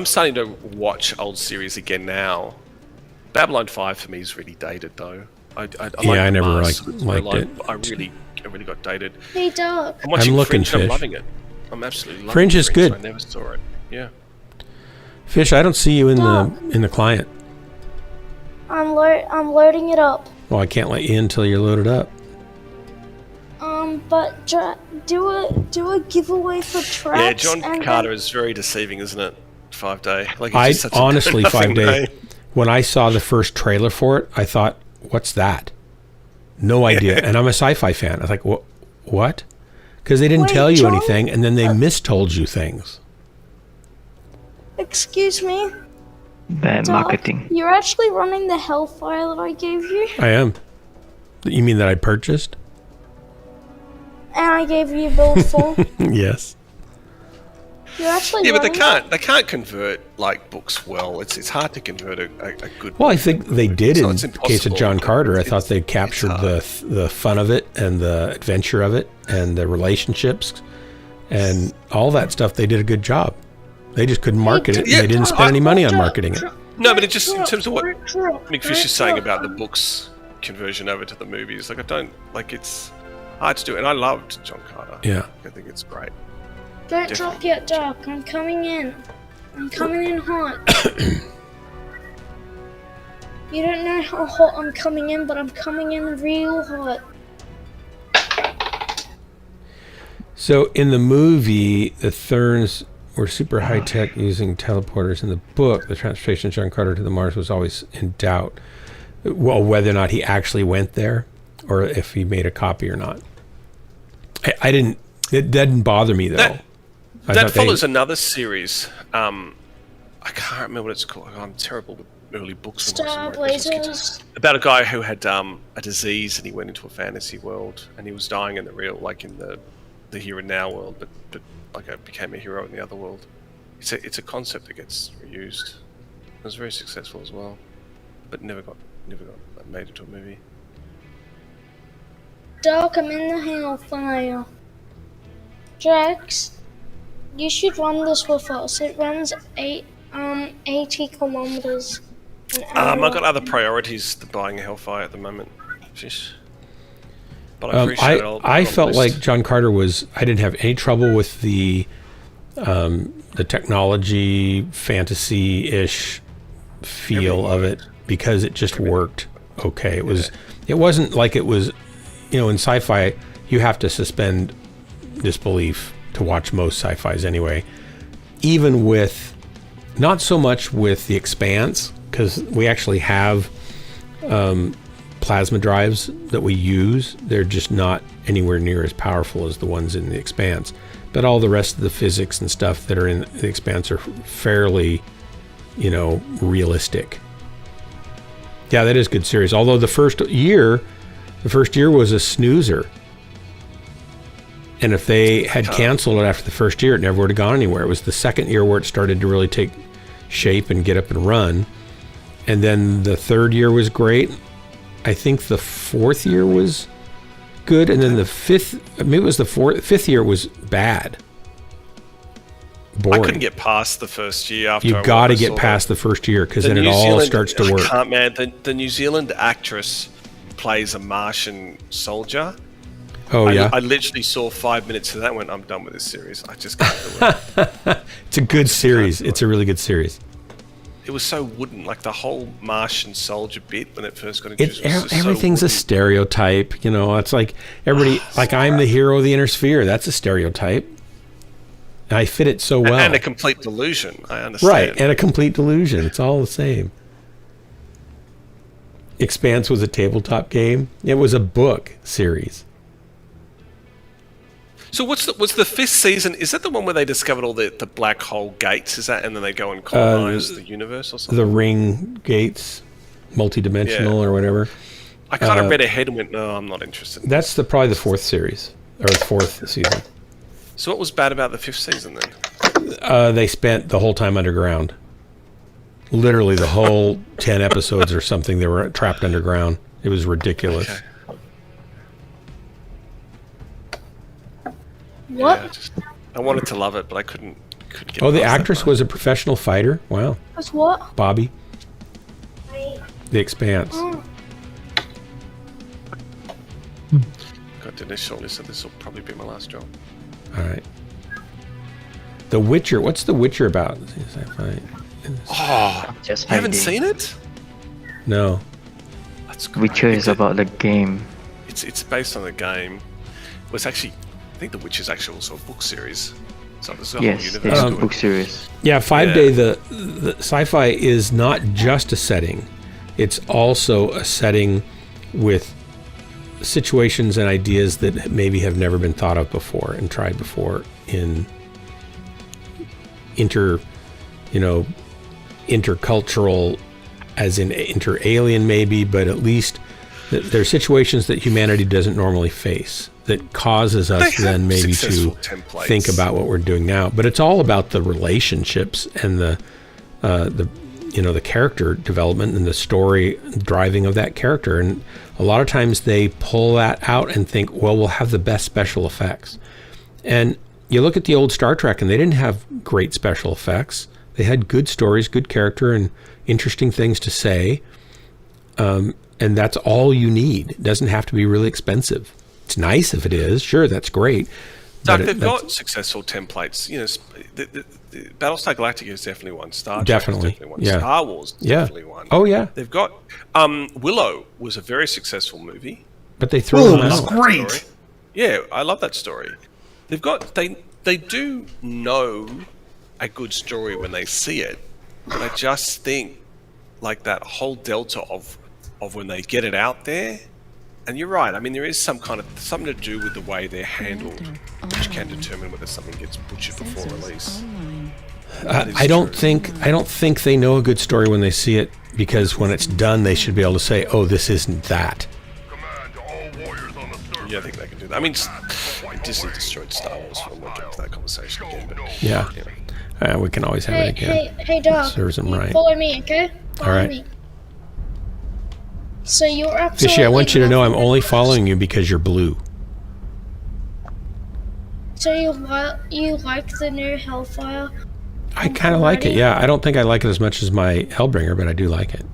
starting to watch old series again now. Babylon 5 for me is really dated, though. I never liked it. I really got dated. Hey, Doc. I'm watching looking Fringe. Fish. I'm loving it. I'm absolutely loving Fringe is good. I never saw it. Yeah. Fish, I don't see you in the client. I'm loading it up. Well, I can't let you in until you're loaded up. But do a giveaway for Trax. Yeah, John Carter is very deceiving, isn't it? 5 Day. Honestly, 5 Day. When I saw the first trailer for it, I thought, "What's that?" No idea. And I'm a sci-fi fan. I was like, "What?" Because they didn't tell you anything, and then they mistold you things. Excuse me. Bad marketing. You're actually running the Hellfire that I gave you? I am. You mean that I purchased? And I gave you build for? Yes. You're actually but they can't convert books well. It's hard to convert a good. Well, I think they did in the case of John Carter. I thought they captured the fun of it and the adventure of it and the relationships and all that stuff. They did a good job. They just couldn't market it. And they didn't spend any money on marketing it. No, but it just in terms of what McFish is saying about the books conversion over to the movies, it's hard to do. And I loved John Carter. Yeah, I think it's great. Don't drop yet, Doc. I'm coming in. I'm coming in hot. You don't know how hot I'm coming in, but I'm coming in real hot. So in the movie, the Therns were super high-tech using teleporters. In the book, the transportation of John Carter to the Mars was always in doubt. Well, whether or not he actually went there or if he made a copy or not. It didn't bother me, though. That follows another series. I can't remember what it's called. I'm terrible with early books. Star Blazers. About a guy who had a disease and he went into a fantasy world and he was dying in the real, in the here and now world, but became a hero in the other world. It's a concept that gets reused. It was very successful as well, but never got made into a movie. Doc, I'm in the Hellfire. Drax, you should run this with us. It runs 80 kilometers an hour. I've got other priorities than buying a Hellfire at the moment. Jeez. But I appreciate it. I felt like John Carter I didn't have any trouble with the the technology, fantasy-ish feel of it, because it just worked okay. It wasn't like it was, in sci-fi, you have to suspend disbelief to watch most sci-fis anyway. Even with, not so much with The Expanse, because we actually have plasma drives that we use. They're just not anywhere near as powerful as the ones in The Expanse. But all the rest of the physics and stuff that are in The Expanse are fairly, realistic. Yeah, that is a good series. Although the first year was a snoozer. And if they had canceled it after the first year, it never would have gone anywhere. It was the second year where it started to really take shape and get up and run. And then the third year was great. I think the fourth year was good. And then the fifth year was bad. Boring. I couldn't get past the first year after. You've got to get past the first year, because then it all starts to work. The New Zealand actress plays a Martian soldier. Oh, yeah? I literally saw 5 minutes of that and went, I'm done with this series. I just can't do it. It's a good series. It's a really good series. It was so wooden. Like the whole Martian soldier bit when it first got introduced. Everything's a stereotype. It's like everybody, I'm the hero of the inner sphere. That's a stereotype. I fit it so well. And a complete delusion. I understand. Right, and a complete delusion. It's all the same. Expanse was a tabletop game. It was a book series. So what's the fifth season? Is that the one where they discovered all the black hole gates? Is that, and then they go and colonize the universe or something? The ring gates, multidimensional or whatever. I kind of read ahead and went, no, I'm not interested. That's probably the fourth series, or the fourth season. So what was bad about the fifth season then? They spent the whole time underground. Literally the whole 10 episodes or something, they were trapped underground. It was ridiculous. Okay. What? Yeah, I wanted to love it, but I couldn't get. Oh, the actress was a professional fighter. Wow. Was what? Bobby. The Expanse. Oh. Got Dennis shortly, so this will probably be my last job. All right. The Witcher. What's The Witcher about? Oh, Just you haven't hiding. seen it? No. That's great. Witcher is about the game. It's based on the game. Well, it's actually, I think The Witcher is actually also a book series. So there's a whole Yes, universe it's to a it. book series. Yeah, 5 Day, the sci-fi is not just a setting. It's also a setting with situations and ideas that maybe have never been thought of before and tried before in intercultural, as in inter-alien maybe, but at least there are situations that humanity doesn't normally face that causes us then maybe to think about what we're doing now. But it's all about the relationships and the character development and the story driving of that character. And a lot of times they pull that out and think, well, we'll have the best special effects. And you look at the old Star Trek and they didn't have great special effects. They had good stories, good character, and interesting things to say. And that's all you need. It doesn't have to be really expensive. It's nice if it is. Sure, that's great. Doug, they've got successful templates. The Battlestar Galactica is definitely one. Star Trek Definitely, is definitely one. yeah. Star Wars is definitely one. Oh, yeah. They've got Willow was a very successful movie. But they throw them That's out. great. Yeah, I love that story. They've got they do know a good story when they see it, but I just think like that whole delta of when they get it out there. And you're right. I mean, there is something to do with the way they're handled, which can determine whether something gets butchered before release. I don't think they know a good story when they see it, because when it's done, they should be able to say, "Oh, this isn't that." Yeah, I think they can do that. I mean, Disney destroyed Star Wars. So we'll get to that conversation again. But Yeah. We can always have it again. Hey, dog. Serves them right. Follow me, okay? Follow me. So you're absolutely. Fishy, I want you to know I'm only following you because you're blue. So you like the new Hellfire? I kind of like it, yeah. I don't think I like it as much as my Hellbringer, but I do like it.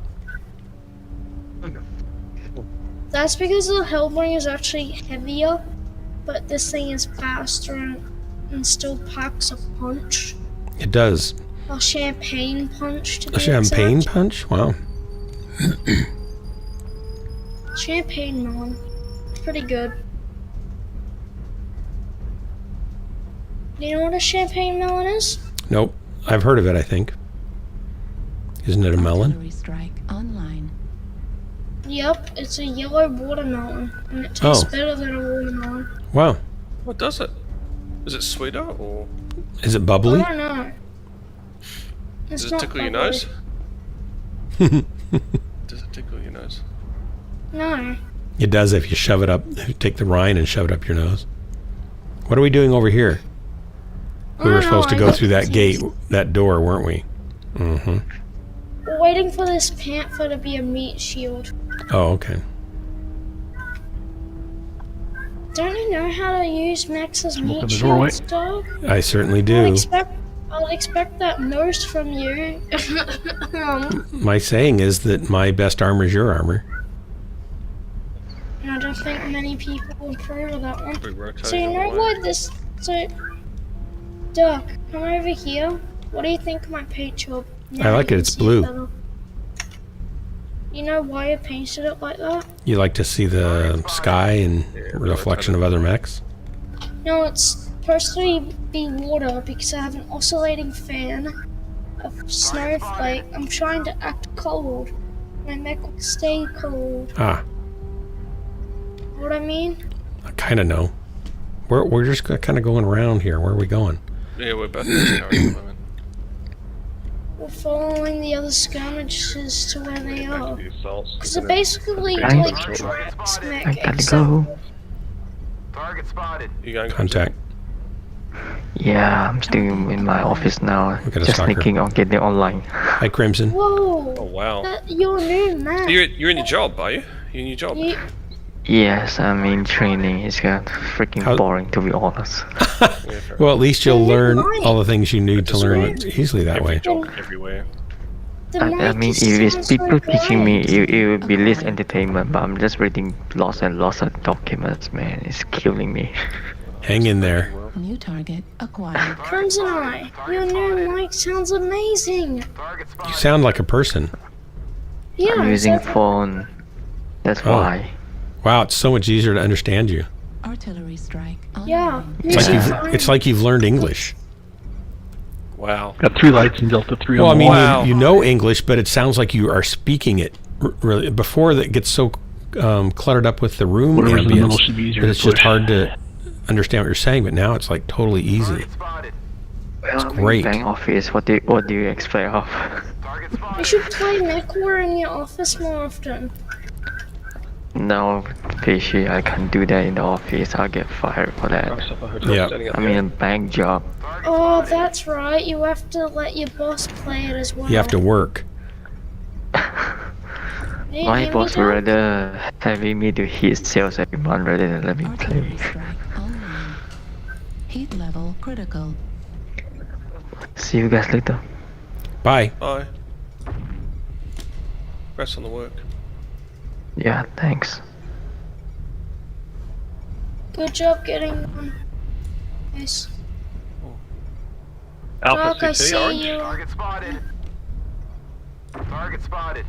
That's because the Hellbringer is actually heavier, but this thing is faster and and still packs a punch. It does. A champagne punch to be A champagne exact. punch? Wow. Champagne melon. Pretty good. Do you know what a champagne melon is? Nope. I've heard of it, I think. Isn't it a melon? Artillery strike online. Yep, it's a yellow watermelon, and it tastes Oh. better than a watermelon. Wow. What does it? Is it sweeter or Is it I bubbly? don't know. It's does it not tickle your bubbly. nose? Does it tickle your nose? No. It does if you shove it up, if you take the rind and shove it up your nose. What are we doing over here? We were supposed to go through that gate, that door, weren't we? Mm-hmm. We're waiting for this panther to be a meat shield. Oh, okay. Don't you know how to use Mechs as Smoke in meat the doorway. shields, dog? I certainly I'd do. expect that most from you. My saying is that my best armor is your armor. And I don't think many people will approve of that one. Big rotating So you know away. what this... So... Duck, come over here. What do you think of my paint job? I like it, it's blue. Better. You know why I painted it like that? You like to see the sky and reflection of other mechs? No, it's supposed to be water because I have an oscillating fan of snowflake. I'm trying to act cold. My mech will stay cold. Ah, Know what I mean? I kind of know. We're just kind of going around here. Where are we going? Yeah, we're both in the car at the moment. We're following the other skirmishes to where they are. The assaults. Because they're basically Right. like Drax I mech, gotta except go. Target spotted. You going Contact. Yeah, I'm still in my office now. We got a Just stalker. thinking of getting online. Hi, Crimson. Whoa! Oh wow. You're new, man. So you're in your job, are you? You're in your job. You, Yes, I'm in training. It's freaking How- boring, to be honest. Yeah, fair Well, at least you'll Yeah, learn right. all the things you need to Just learn right. easily that way. job everywhere. the I mic mean, is if it's sounds people so teaching me, bright. it would be less entertainment, but I'm just reading lots and lots of documents, man. It's killing me. Hang in there. New target acquired. Crimson Eye, your new mic sounds amazing. Target You spotted. sound like a person. Yeah, I'm using exactly. phone. That's Oh. why. Wow, it's so much easier to understand you. Artillery strike online. Yeah, It's like you've learned English. Wow. Got 3 lights in Delta 3 Well, I on the mean, wall. Wow. you know English, but it sounds like you are speaking it. Really, before that gets so cluttered up with the room Whatever's in the middle ambience should be easier that to it's just push. hard to understand what you're saying. But now it's like totally easy. Target spotted. Well, I'm great. in bank office. What do you expect of? Target You spotted. should play Mechwarrior in your office more often. No, Fishy, I can't do that in the office. I'll get fired for that. Yeah. I'm in a bank job. Oh, that's right. You have to let your boss play it as well. You have to work. Hey, My hand me boss would down. rather having me to hit sales every month rather than let me play. Artillery strike online. Heat level critical. See you guys later. Bye. Bye. Rest on the work. Yeah, thanks. Good job getting one. Nice. Alpha Doc, I CT, see orange. you. Target spotted. Target spotted.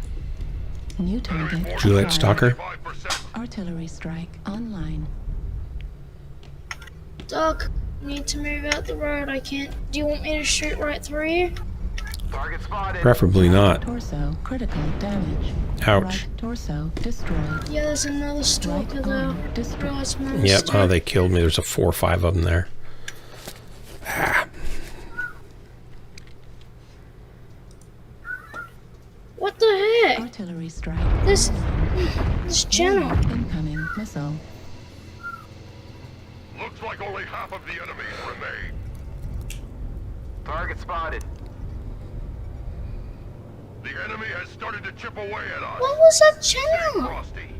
New target. Juliet acquired. Stalker. Artillery strike online. Doc, you need to move out the road. I can't. Do you want me to shoot right through you? Target spotted. Preferably not. Torso critical damage. Ouch. Right torso destroyed. Yeah, there's another stalker Right there. arm destroyed. Realize my Yep. mistake. Oh, they killed me. There's a 4 or 5 of them there. What the heck? Artillery strike. This channel. Incoming missile. Looks like only half of the enemies remain. Target spotted. The enemy has started to chip away at us. What was that channel? Frosty.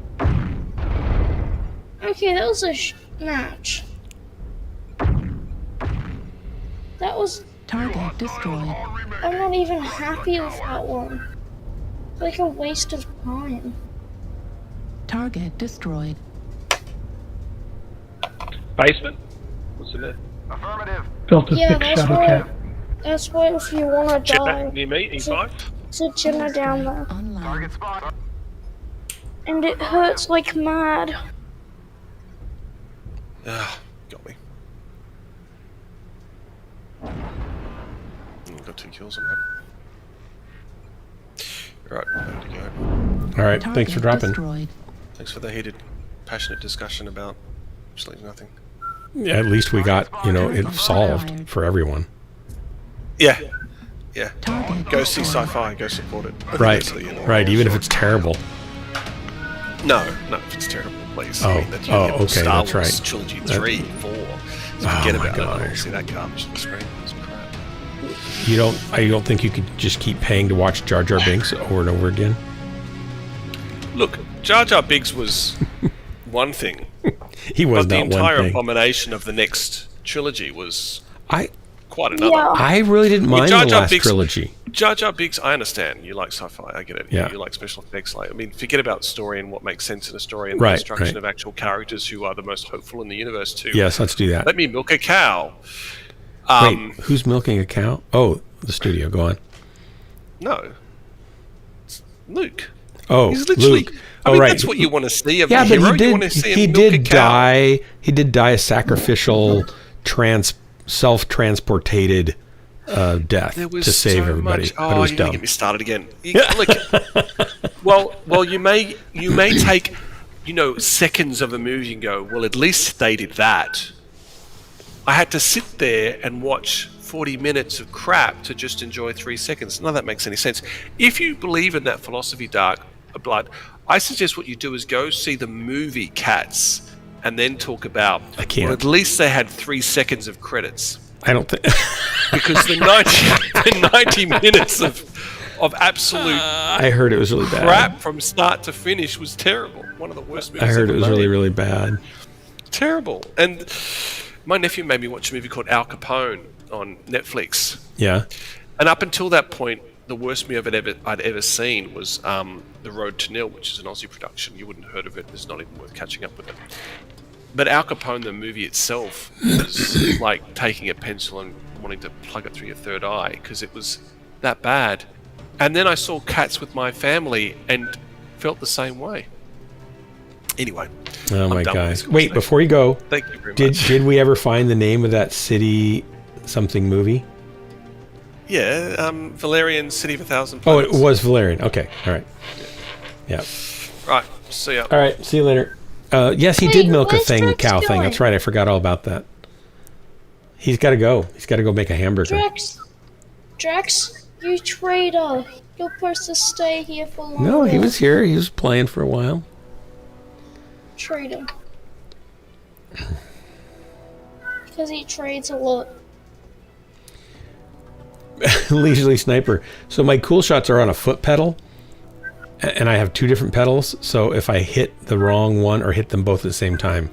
Okay, that was a match. That was. Target destroyed. I'm not even happy with that one. It's like a waste of time. Target destroyed. Basement? What's in there? Affirmative. Delta Yeah, 6 that's Shadow why. Cat. That's why if you wanna die, Near me, E5. it's a Jenna down there, Online. Target spot. and it hurts like mad. Ah, got me. Got 2 kills, I'm happy. Right, time to go. All right, thanks for dropping. Destroyed. Thanks for the heated, passionate discussion about absolutely nothing. Yeah, at least we got, it solved for everyone. Yeah. Yeah. Target Go see destroyed. sci-fi, go support it. I think Right, that's the, right, even if it's terrible. No, if it's terrible, please. Oh, that okay, Star that's Wars right. Trilogy That- 3, 4. So Oh forget my about it. I don't gosh. see that garbage on the screen. It's crap. I don't think you could just keep paying to watch Jar Jar Binks over and over again. Look, Jar Jar Binks was one thing, He was but the not entire one thing. abomination of the next trilogy was I quite another. Yeah. I really didn't mind Jar the Jar last Binks- trilogy. Jar Jar Binks, I understand. You like sci-fi, I get it. Yeah. You like special effects. Forget about story and what makes sense in a story and the Right, construction right. of actual characters who are the most hopeful in the universe too. Yes, let's do that. Let me milk a cow. Wait, who's milking a cow? Oh, the studio. Go on. No. It's Luke. Oh, He's literally. Luke. I mean, right. that's what you want to see of Yeah, the but hero. he You want to did. see He him milk a did cow. die. He did die a sacrificial, self-transportated death There was to save so everybody. much. But it Oh, was you're gonna dumb. get me started again. Well, you may take, seconds of a movie and go, well, at least they did that. I had to sit there and watch 40 minutes of crap to just enjoy 3 seconds. None of that makes any sense. If you believe in that philosophy, Dark Blood, I suggest what you do is go see the movie Cats and then talk about, I can't. well, at least they had 3 seconds of credits. I don't think. Because the 90 minutes of absolute I heard it was really bad. crap from start to finish was terrible. One of the worst movies I heard it ever was really, made. really bad. Terrible. And my nephew made me watch a movie called Al Capone on Netflix. Yeah. And up until that point, the worst movie I'd ever seen was The Road to Nil, which is an Aussie production. You wouldn't have heard of it. It's not even worth catching up with it. But Al Capone, the movie itself, was like taking a pencil and wanting to plug it through your third eye because it was that bad. And then I saw Cats with my family and felt the same way. Anyway. Oh my done with gosh. this Wait, before you go, Thank you very did much. did we ever find the name of that city something movie? Yeah, Valerian City of a Thousand Oh, Planets. it was Valerian. Okay. All right. Yeah. Right, see ya. All right. See you later. Yes, he Wait, did milk a where's cow Drax thing. That's going? right. I forgot all about that. He's got to go. He's got to go make a hamburger. Drax, you traitor. You're supposed to stay here for longer. No, he was here. He was playing for a while. Traitor. Because he trades a lot. Leisurely Sniper. So my cool shots are on a foot pedal, and I have 2 different pedals. So if I hit the wrong one or hit them both at the same time,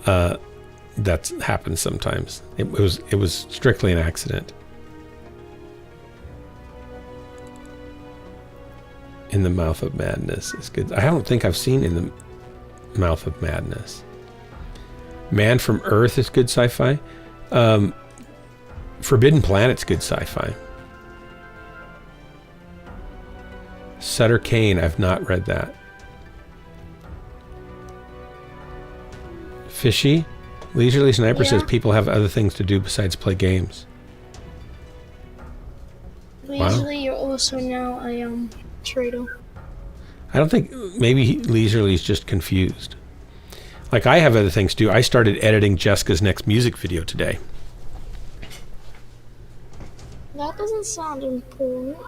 that happens sometimes. It was strictly an accident. In the Mouth of Madness is good. I don't think I've seen In the Mouth of Madness. Man from Earth is good sci-fi. Forbidden Planet's good sci-fi. Sutter Kane, I've not read that. Fishy? Leisurely Sniper says people have other things to do besides play games. Leisurely, you're also now a traitor. I don't think, maybe Leisurely's just confused. Like, I have other things to do. I started editing Jessica's next music video today. That doesn't sound important.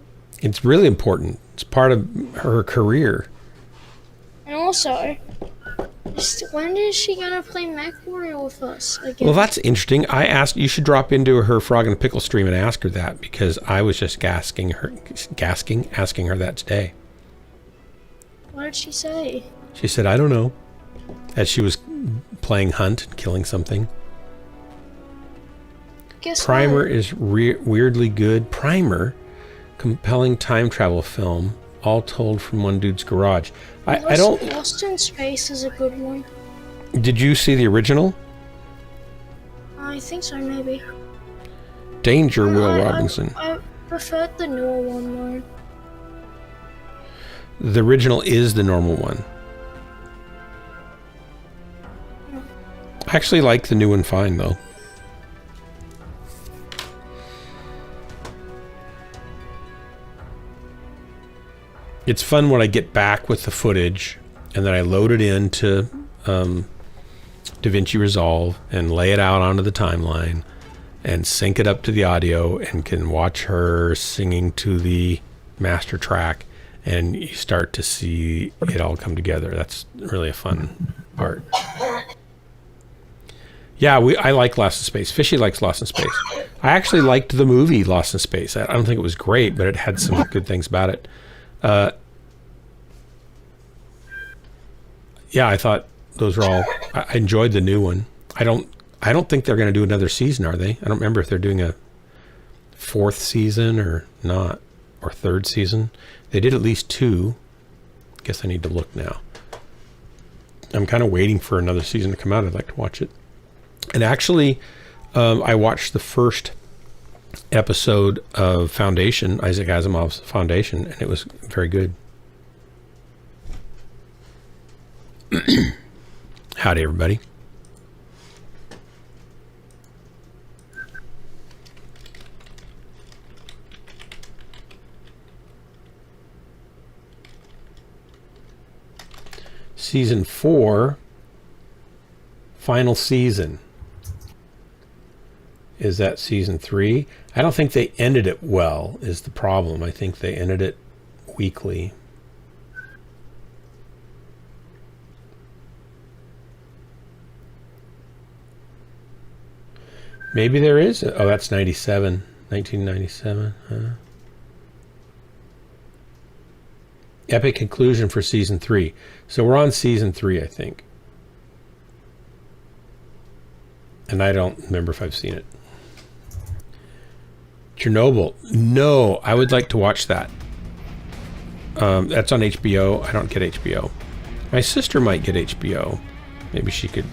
It's really important. It's part of her career. And also, when is she gonna play Mechwarrior with us again? Well, that's interesting. I asked, you should drop into her Frog and Pickle stream and ask her that, because I was just asking her that today. What did she say? She said, I don't know. As she was playing Hunt, killing something. Guess Primer what? is weirdly good. Primer, compelling time travel film, all told from one dude's garage. I don't. Lost in Space is a good one. Did you see the original? I think so, maybe. Danger, Will Robinson. I preferred the newer one more. The original is the normal one. I actually like the new one fine, though. It's fun when I get back with the footage and then I load it into DaVinci Resolve and lay it out onto the timeline and sync it up to the audio and can watch her singing to the master track, and you start to see it all come together. That's really a fun part. Yeah, I like Lost in Space. Fishy likes Lost in Space. I actually liked the movie Lost in Space. I don't think it was great, but it had some good things about it. Yeah, I thought those were all. I enjoyed the new one. I don't think they're going to do another season, are they? I don't remember if they're doing a 4th season or not, or 3rd season. They did at least 2. Guess I need to look now. I'm kind of waiting for another season to come out. I'd like to watch it. And actually, I watched the first episode of Foundation, Isaac Asimov's Foundation, and it was very good. Howdy, everybody. Season 4, final season. Is that season 3? I don't think they ended it well, is the problem. I think they ended it weakly. Maybe there is. Oh, that's 97. 1997. Epic conclusion for season 3. So we're on season 3, I think. And I don't remember if I've seen it. Chernobyl. No, I would like to watch that. That's on HBO. I don't get HBO. My sister might get HBO. Maybe she could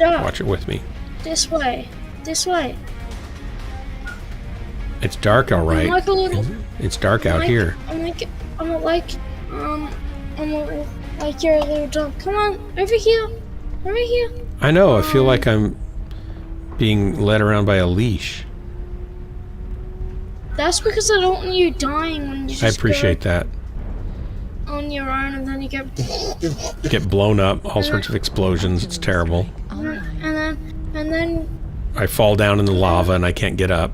watch it with me. This way. This way. It's dark, all right. I'm like a little, it's dark out here. I'm like you're a little dog. Come on, over here. Over here. I know, I feel like I'm being led around by a leash. That's because I don't want you dying when you just I appreciate that. On your own, and then you get blown up, all sorts of explosions. It's terrible. And then I fall down in the lava and I can't get up.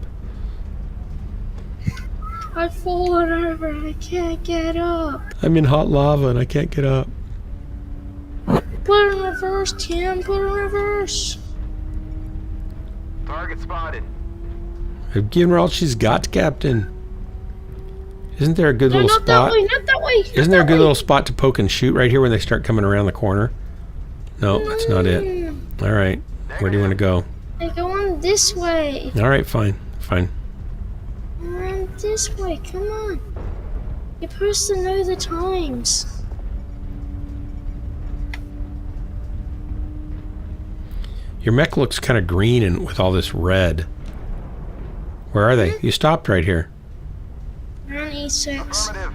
I've fallen over and I can't get up. I'm in hot lava and I can't get up. Put in reverse, Tim. Put in reverse. Target spotted. I've given her all she's got, Captain. Isn't there a good little not spot? That way, not that way. Isn't there a good little spot to poke and shoot right here when they start coming around the corner? No, that's not it. All right. Where do you want to go? They're going this way. All right, fine. Fine. Around this way. Come on. You're supposed to know the times. Your mech looks kind of green and with all this red. Where are they? You stopped right here. They're on E6.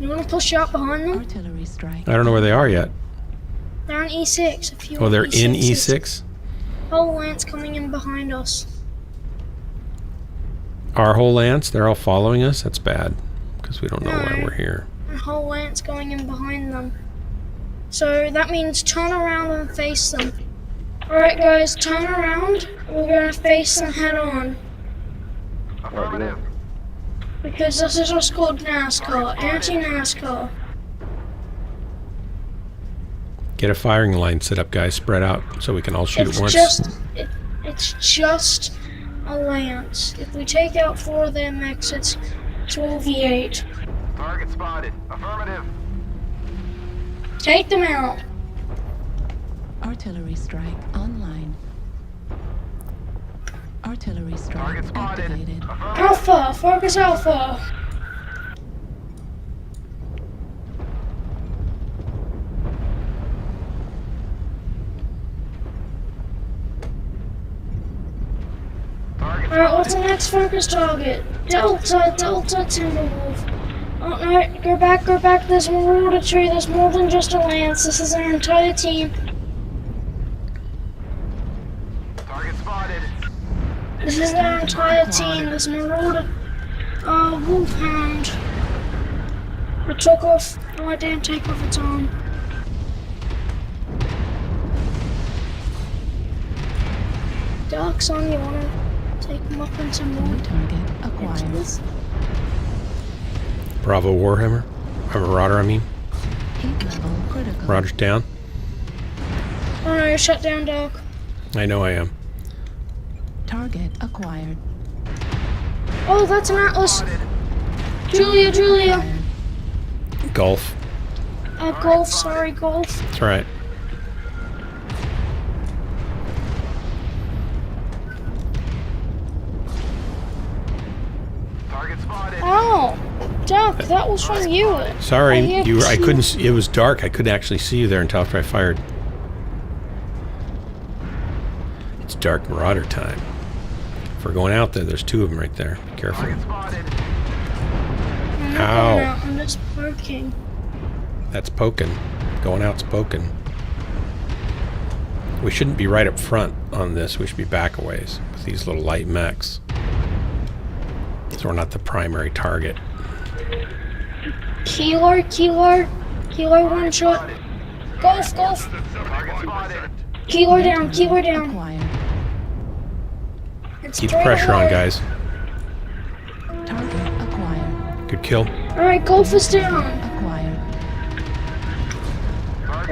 You want to push up behind them? Artillery strike. I don't know where they are yet. They're on E6. If you Oh, they're in E6? Whole lance coming in behind us. Our whole lance? They're all following us? That's bad. Because we don't know why we're here. A whole lance going in behind them. So that means turn around and face them. Alright guys, turn around. We're going to face them head on. Affirmative. Because this is what's called NASCAR. Anti-NASCAR. Get a firing line set up, guys. Spread out so we can all shoot at once. It's just a lance. If we take out 4 of their mechs, it's 12v8. Target spotted. Affirmative. Take them out. Artillery strike online. Artillery strike activated. Alpha, focus Alpha. Alright, what's the next focus target? Delta Timberwolf. Oh no, go back, there's Marauder tree, there's more than just a lance, this is our entire team. Target spotted. This is our entire team, there's Marauder, Wolfhound. It took off, oh I didn't take off its arm. Dark Sun, you wanna take him up into more? Target acquired. Bravo Warhammer. Marauder, I mean. Heat level critical. Marauder's down. Oh no, you're shut down, Dark. I know I am. Target acquired. Oh, that's an Atlas. Julia. Golf. Golf, sorry, Golf. That's right. Target spotted. Oh, Duck, that was from you. Sorry, I couldn't see, it was dark. I couldn't actually see you there until after I fired. It's dark Marauder time. If we're going out there, there's two of them right there. Be careful. Ow. I'm just poking. That's poking. Going out's poking. We shouldn't be right up front on this. We should be back a ways with these little light mechs. So we're not the primary target. Kilo, one shot. Golf. Kilo down. Acquired. It's Keep the pressure on, guys. Target acquired. Good kill. Alright, Golf is down. Acquired.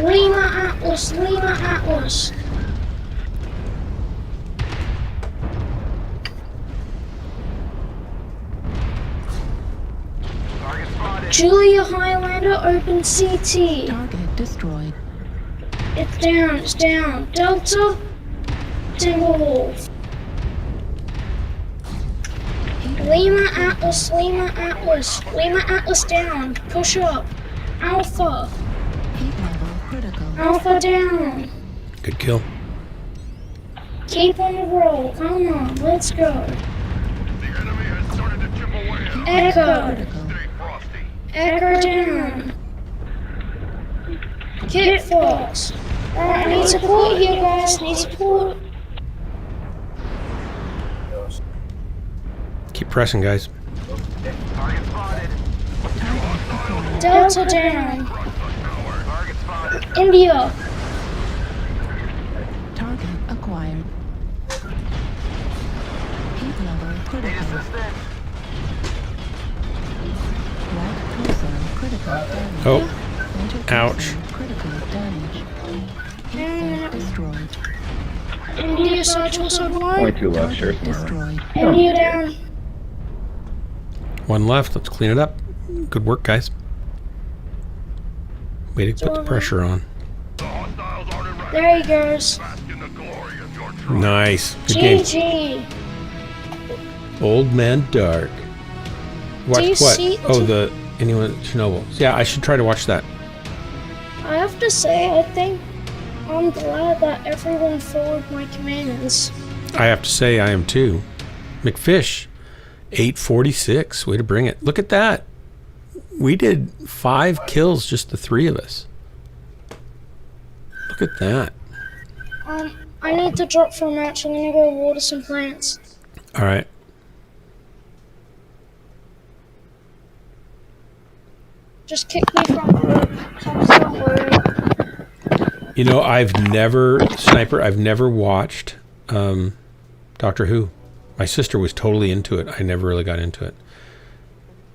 Lima Atlas. Julia Highlander, open CT. Target destroyed. It's down. Delta Timberwolf. Lima Atlas down. Push up. Alpha. Heat level critical. Alpha down. Good kill. Keep on the roll. Come on, let's go. The enemy has started to chip away at us. Echo. Critical. Stay frosty. Echo down. Kit Fox. Alright, I need support here, guys. Need support. Keep pressing, guys. Target spotted. Delta down. Target spotted. India. Target acquired. Heat level Need critical. assistance. Right torso critical damage. Oh, Center ouch. torso critical damage. Heat belt destroyed. India side torso blind. Too low, sure. Target destroyed. India down. one left. Let's clean it up. Good work, guys. Way to put the pressure on. The hostiles are in rank. There he goes. Bask in the glory of your triumph. Nice. Good game. GG. Old Man Dark. Watch Do you what? see- Oh, the anyone Chernobyl. Yeah, I should try to watch that. I have to say, I think I'm glad that everyone followed my commands. I have to say I am too. McFish, 846. Way to bring it. Look at that. We did 5 kills, just the 3 of us. Look at that. I need to drop for a match. I'm gonna go water some plants. All right. Just kick me from group. I'm not worried. You know, I've never watched Doctor Who. My sister was totally into it. I never really got into it.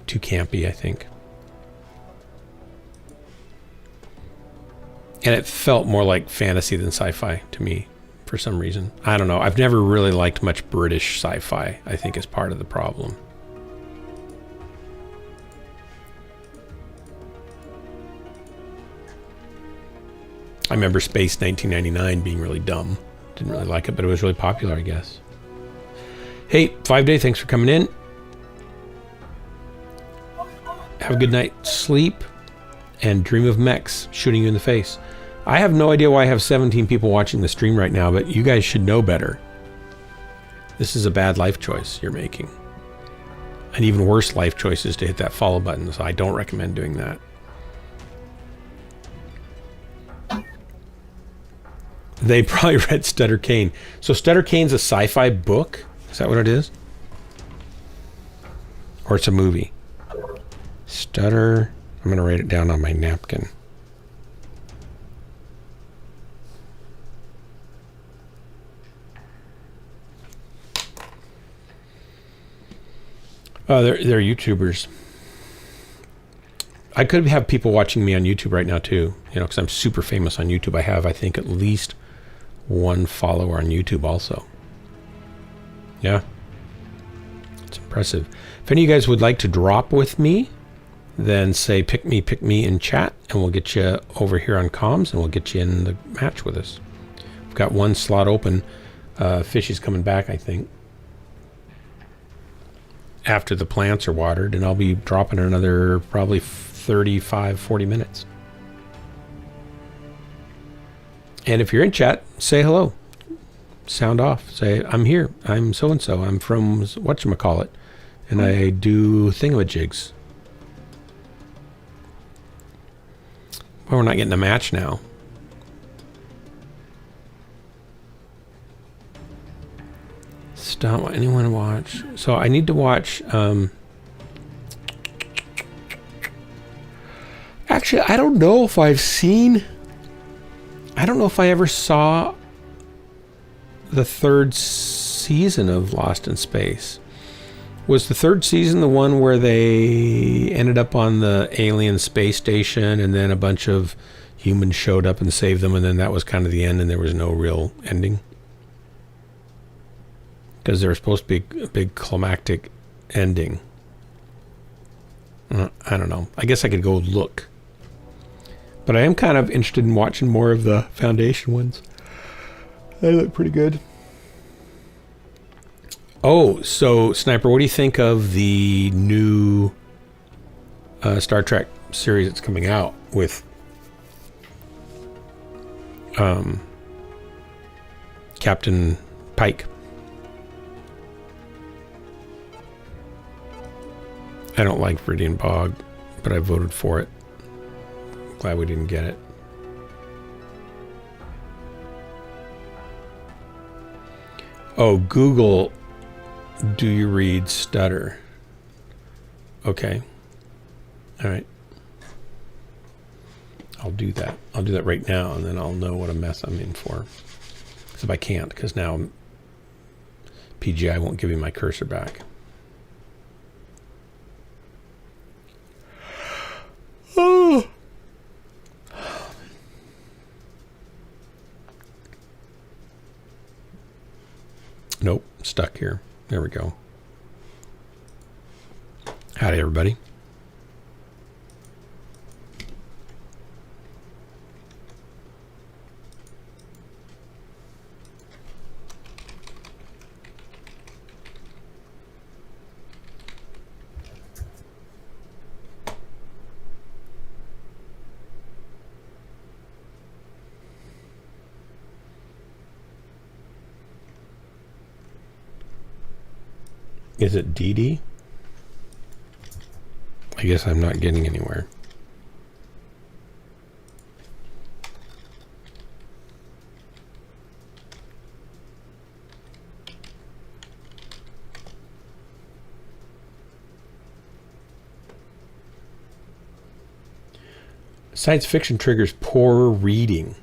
Too campy, I think. And it felt more like fantasy than sci-fi to me for some reason. I don't know. I've never really liked much British sci-fi, I think is part of the problem. I remember Space 1999 being really dumb. Didn't really like it, but it was really popular, I guess. Hey, 5-Day, thanks for coming in. Have a good night's sleep and dream of mechs shooting you in the face. I have no idea why I have 17 people watching the stream right now, but you guys should know better. This is a bad life choice you're making. An even worse life choice is to hit that follow button, so I don't recommend doing that. They probably read Stutter Kane. So Stutter Kane's a sci-fi book? Is that what it is? Or it's a movie? Stutter... I'm going to write it down on my napkin. They're YouTubers. I could have people watching me on YouTube right now too, you know, because I'm super famous on YouTube. I have, I think, at least one follower on YouTube also. Yeah. It's impressive. If any of you guys would like to drop with me, then say pick me in chat, and we'll get you over here on comms, and we'll get you in the match with us. We've got one slot open. Fishy's coming back, I think, after the plants are watered, and I'll be dropping another probably 35-40 minutes. And if you're in chat, say hello. Sound off. Say, I'm here. I'm so-and-so. I'm from whatchamacallit. And I do thingamajigs. Well, we're not getting a match now. Stop. Anyone watch? So I need to watch... Actually, I don't know if I've seen... I don't know if I ever saw the third season of Lost in Space. Was the third season the one where they ended up on the alien space station and then a bunch of humans showed up and saved them, and then that was kind of the end and there was no real ending? Because there was supposed to be a big climactic ending. I don't know. I guess I could go look. But I am kind of interested in watching more of the Foundation ones. They look pretty good. Oh, so Sniper, what do you think of the new Star Trek series that's coming out with Captain Pike? I don't like Viridian Bog, but I voted for it. Glad we didn't get it. Oh, Google, do you read Stutter? Okay. All right. I'll do that. I'll do that right now, and then I'll know what a mess I'm in for. Except I can't, because now PGI won't give me my cursor back. Oh. Nope, stuck here. There we go. Howdy, everybody. Is it DD? I guess I'm not getting anywhere. Science fiction triggers poor reading.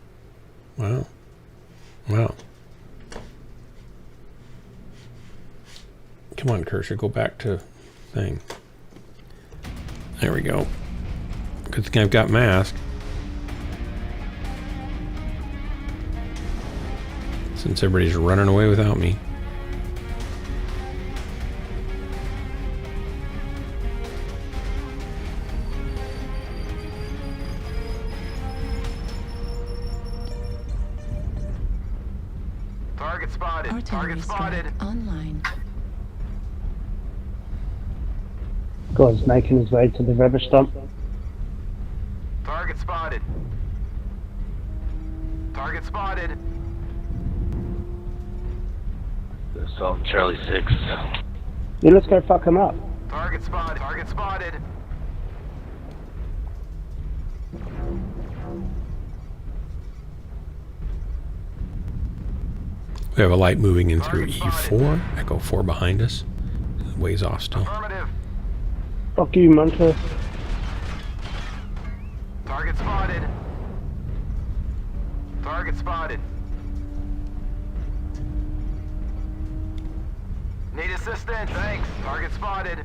Wow. Wow. Come on, cursor, go back to thing. There we go. Good thing I've got mask. Since everybody's running away without me. Target spotted. Target spotted. Online. God's making his way to the rubbish dump. Target spotted. Target spotted. Assault Charlie 6. Yeah, let's go fuck him up. Target spotted. Target spotted. We have a light moving in through E4. Echo 4 behind us. Ways off still. Affirmative. Fuck you, Munter. Target spotted. Target spotted. Need assistance. Thanks. Target spotted.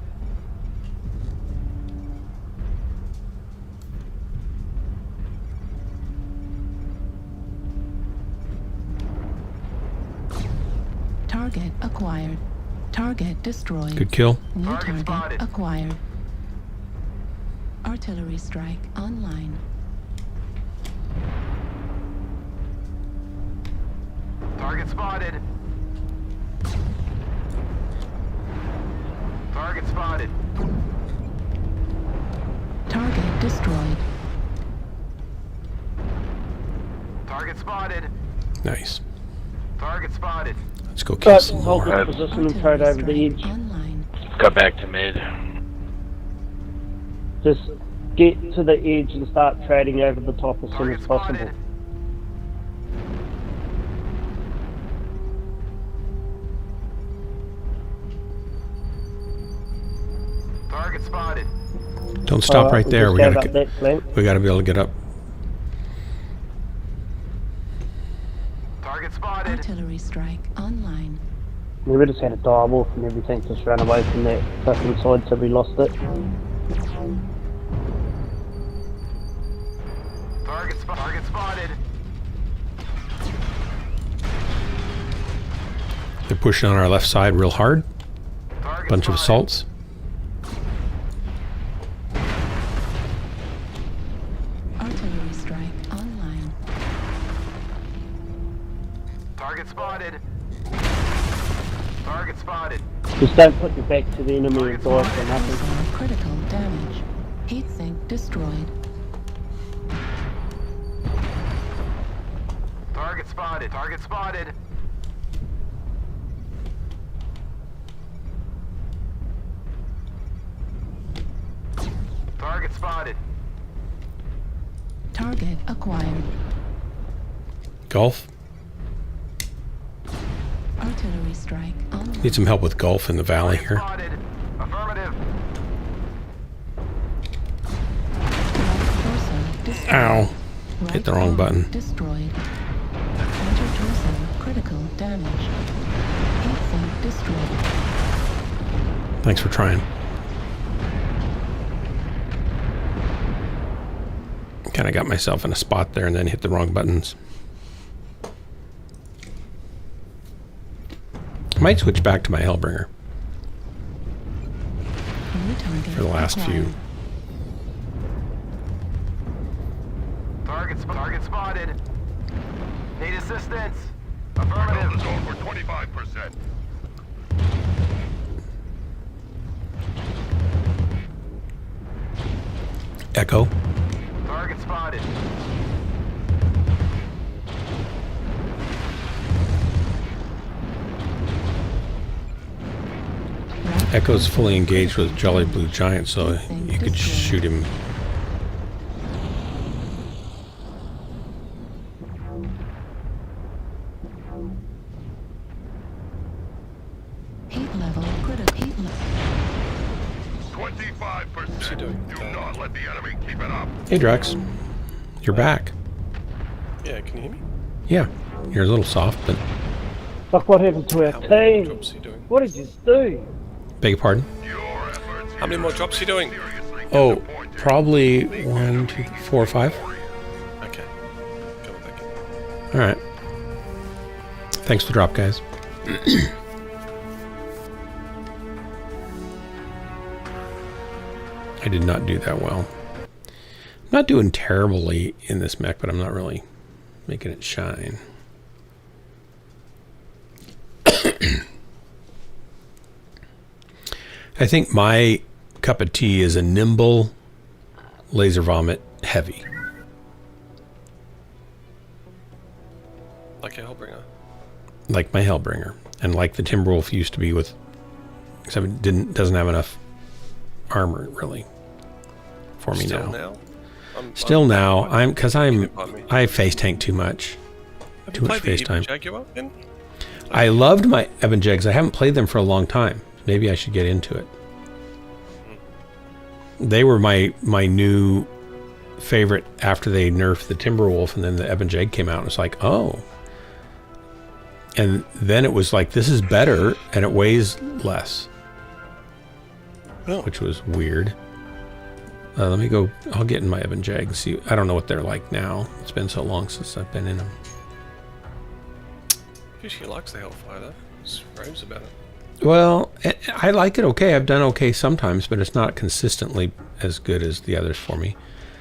Target acquired. Target destroyed. Good kill. New Target target spotted. acquired. Artillery strike online. Target spotted. Target spotted. Target destroyed. Target spotted. Nice. Target spotted. Let's go kill But some hold more. this position and throw it over the edge. Online. Got back to mid. Just get to the edge and start trading over the top as soon Target as possible. spotted. Target spotted. Don't stop right there. We Just gotta go up that flank. we gotta be able to get up. Target spotted. Artillery strike online. We just had a dive off and everything, just ran away from that fucking side, so we lost it. Target spotted. They're pushing on our left side real hard. Target Bunch of spotted. assaults. Artillery strike online. Target spotted. Target spotted. Just don't put your back to the enemy and Target die for nothing. Also critical damage. Heat sink destroyed. Target spotted. Target spotted. Target spotted. Target acquired. Golf. Artillery strike online. Need some help with golf in the valley Target here. spotted. Affirmative. Right torso destroyed. Ow. Right Hit the wrong arm button. Destroyed. Center torso critical damage. Heat sink destroyed. Thanks for trying. Kind of got myself in a spot there and then hit the wrong buttons. I might switch back to my Hellbringer New target for the last acquired. few. Target spotted. Need assistance. Held the Affirmative. zone for 25%. Echo. Target spotted. Echo's fully engaged with Jolly Blue Giant, so you could shoot him. Heat level critical. Heat level. 25%. Do not let the enemy keep it up. Hey Drax, you're back. Yeah, can you hear me? Yeah, you're a little soft, but Fuck, what happened to our How many team? drops are you doing? What did you do? beg your pardon. Your efforts How many more drops are you doing? seriously Oh, disappointed. probably 1, 2, 4, 5. Okay. Coming back in. All right. Thanks for the drop, guys. I did not do that well. I'm not doing terribly in this mech, but I'm not really making it shine. I think my cup of tea is a nimble laser vomit heavy. Like a Hellbringer. Like my Hellbringer. And like the Timberwolf used to be with, except it doesn't have enough armor really for me now. Still now, I face tank too much. Too much face time. I loved my Eben Jegs. I haven't played them for a long time. Maybe I should get into it. They were my new favorite after they nerfed the Timberwolf, and then the Eben Jeg came out, and it was like, oh. And then it was like, this is better, and it weighs less. Which was weird. Let me go, I'll get in my Eben Jag and see. I don't know what they're like now. It's been so long since I've been in them. Fishy likes the Hellfire though. He raves about it. Well, I like it okay. I've done okay sometimes, but it's not consistently as good as the others for me.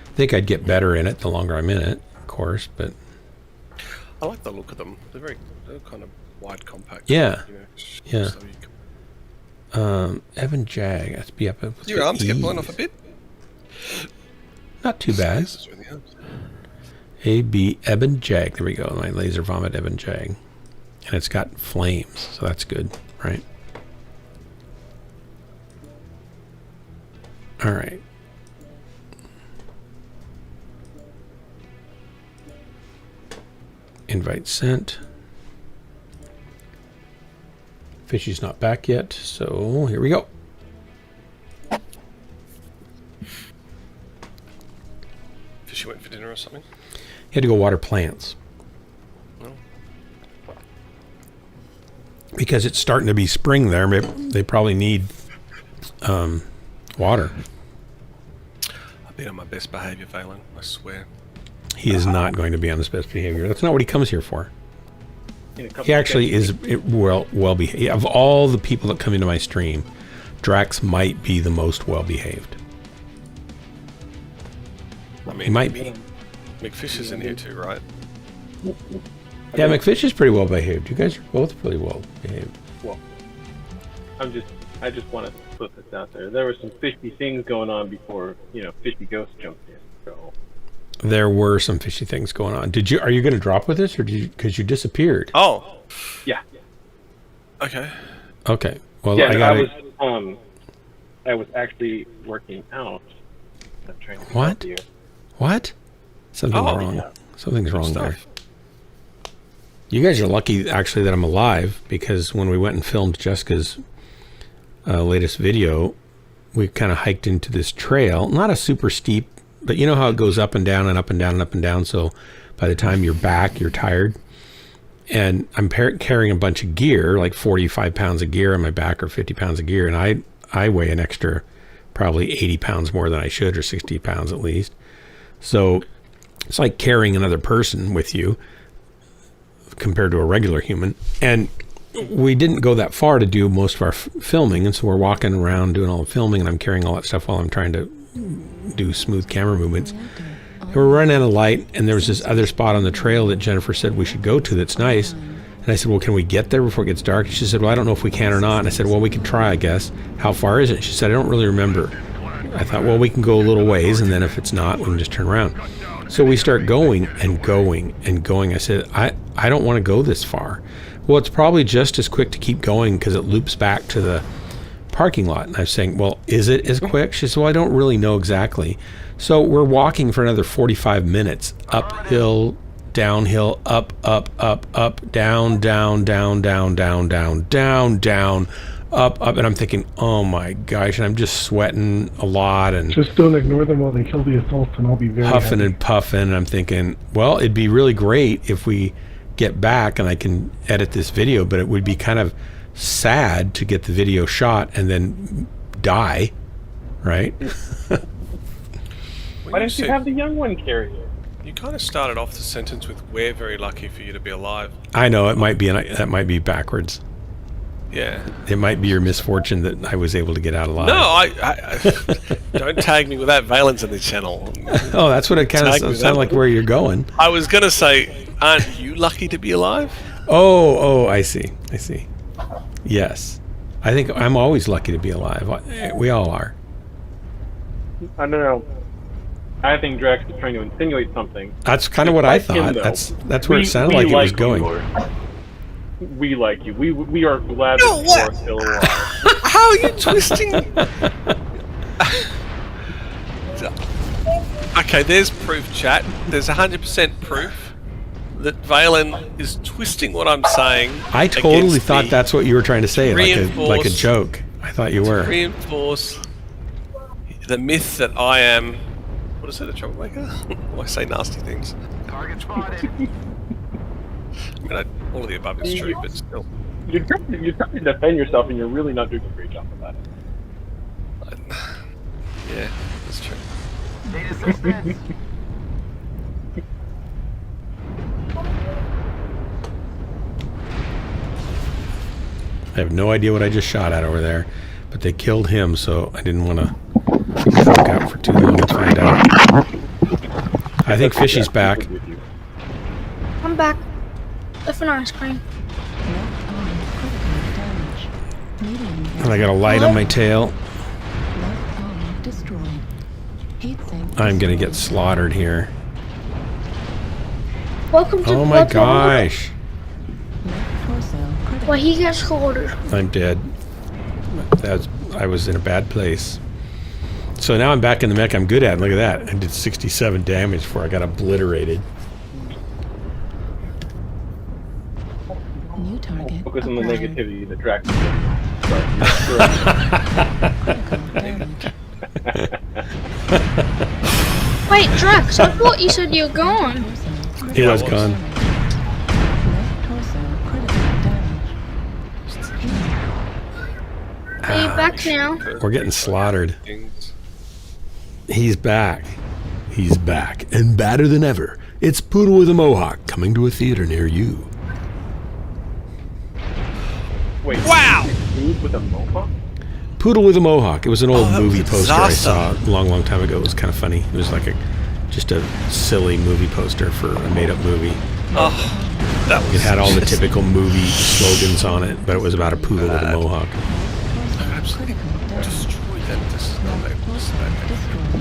I think I'd get better in it the longer I'm in it, of course, but... I like the look of them. They're kind of wide, compact. Yeah, you know, yeah. So Eben Jag, that's be up with your arms get blown off a bit? Not too bad. AB Eben Jag, there we go, my laser vomit Eben Jag. And it's got flames, so that's good, right? All right. Invite sent. Fishy's not back yet, so here we go. Fishy went for dinner or something? He had to go water plants. Oh. Because it's starting to be spring there, they probably need water. I've been on my best behavior, Valen, I swear. He is not going to be on his best behavior. That's not what he comes here for. He actually is well behaved. Of all the people that come into my stream, Drax might be the most well behaved. I mean, he might be. McFish is in here too, right? Yeah, McFish is pretty well behaved. You guys are both pretty well behaved. Well, I just want to put this out there. There were some fishy things going on before, Fishy Ghost jumped in. So there were some fishy things going on. Are you going to drop with us, or because you disappeared? Oh, yeah. Okay. Okay. Well, yeah, I was actually working out. I'm trying to what? You. What? Something's wrong. Yeah. Something's wrong there. You guys are lucky, actually, that I'm alive, because when we went and filmed Jessica's latest video, we kind of hiked into this trail. Not a super steep, but you know how it goes up and down and up and down and up and down, so by the time you're back, you're tired. And I'm carrying a bunch of gear, like 45 pounds of gear on my back or 50 pounds of gear, and I weigh an extra probably 80 pounds more than I should, or 60 pounds at least. So it's like carrying another person with you compared to a regular human. And we didn't go that far to do most of our filming, and so we're walking around doing all the filming, and I'm carrying all that stuff while I'm trying to do smooth camera movements. And we're running out of light, and there was this other spot on the trail that Jennifer said we should go to that's nice. And I said, well, can we get there before it gets dark? And she said, well, I don't know if we can or not. And I said, well, we can try, I guess. How far is it? She said, I don't really remember. I thought, well, we can go a little ways, and then if it's not, we can just turn around. So we start going and going and going. I said, I don't want to go this far. Well, it's probably just as quick to keep going because it loops back to the parking lot. And I was saying, well, is it as quick? She said, well, I don't really know exactly. So we're walking for another 45 minutes, uphill, downhill, up, down, down, down, down, down, down, down, down, up, and I'm thinking, oh my gosh, and I'm just sweating a lot, and just don't ignore them while they kill the assaults, and I'll be very huffing happy. And puffing, and I'm thinking, well, it'd be really great if we get back and I can edit this video, but it would be kind of sad to get the video shot and then die, right? Why didn't you have the young one carry it? You kind of started off the sentence with, we're very lucky for you to be alive. I know, it might be, and that might be backwards. Yeah. It might be your misfortune that I was able to get out alive. No, I don't tag me with that. Valen's on the channel. Oh, that's what it kind of sounded like where you're going. I was going to say, aren't you lucky to be alive? Oh, I see. Yes. I think I'm always lucky to be alive. We all are. I don't know. I think Drax is trying to insinuate something. That's kind of what I thought. That's where it sounded like it was going. We like you. We are glad that you are still alive. How are you twisting? Okay, there's proof, chat. There's 100% proof that Valen is twisting what I'm saying. I totally thought that's what you were trying to say, like a joke. I thought you were. Reinforce the myth that I am. What is it, a troublemaker? Well, I say nasty things. Target spotted. I mean, all of the above is true, but still. You're trying to defend yourself, and you're really not doing a great job of that. Yeah, that's true. Need assistance. I have no idea what I just shot at over there, but they killed him, so I didn't want to fuck out for too long to find out. I think Fishy's back. I'm back. With an ice cream. And I got a light on my tail. I'm gonna get slaughtered here. Welcome to Oh my gosh. Well, he got slaughtered. I'm dead. I was in a bad place. So now I'm back in the mech I'm good at. Look at that. I did 67 damage before I got obliterated. New target. Focus on the negativity that Drax. Wait, Drax, I thought you said you were gone. He was gone. Are you back now? We're getting slaughtered. He's back. He's back. And badder than ever. It's Poodle with a Mohawk coming to a theater near you. Wait, wow! Dude with a mohawk? Poodle with a Mohawk. It was an old movie poster I saw awesome. a long time ago. It was kind of funny. It was like just a silly movie poster for a made-up movie. Oh, that was It had all the typical movie slogans on it, but it was about a poodle with a mohawk. I absolutely destroyed that. This is not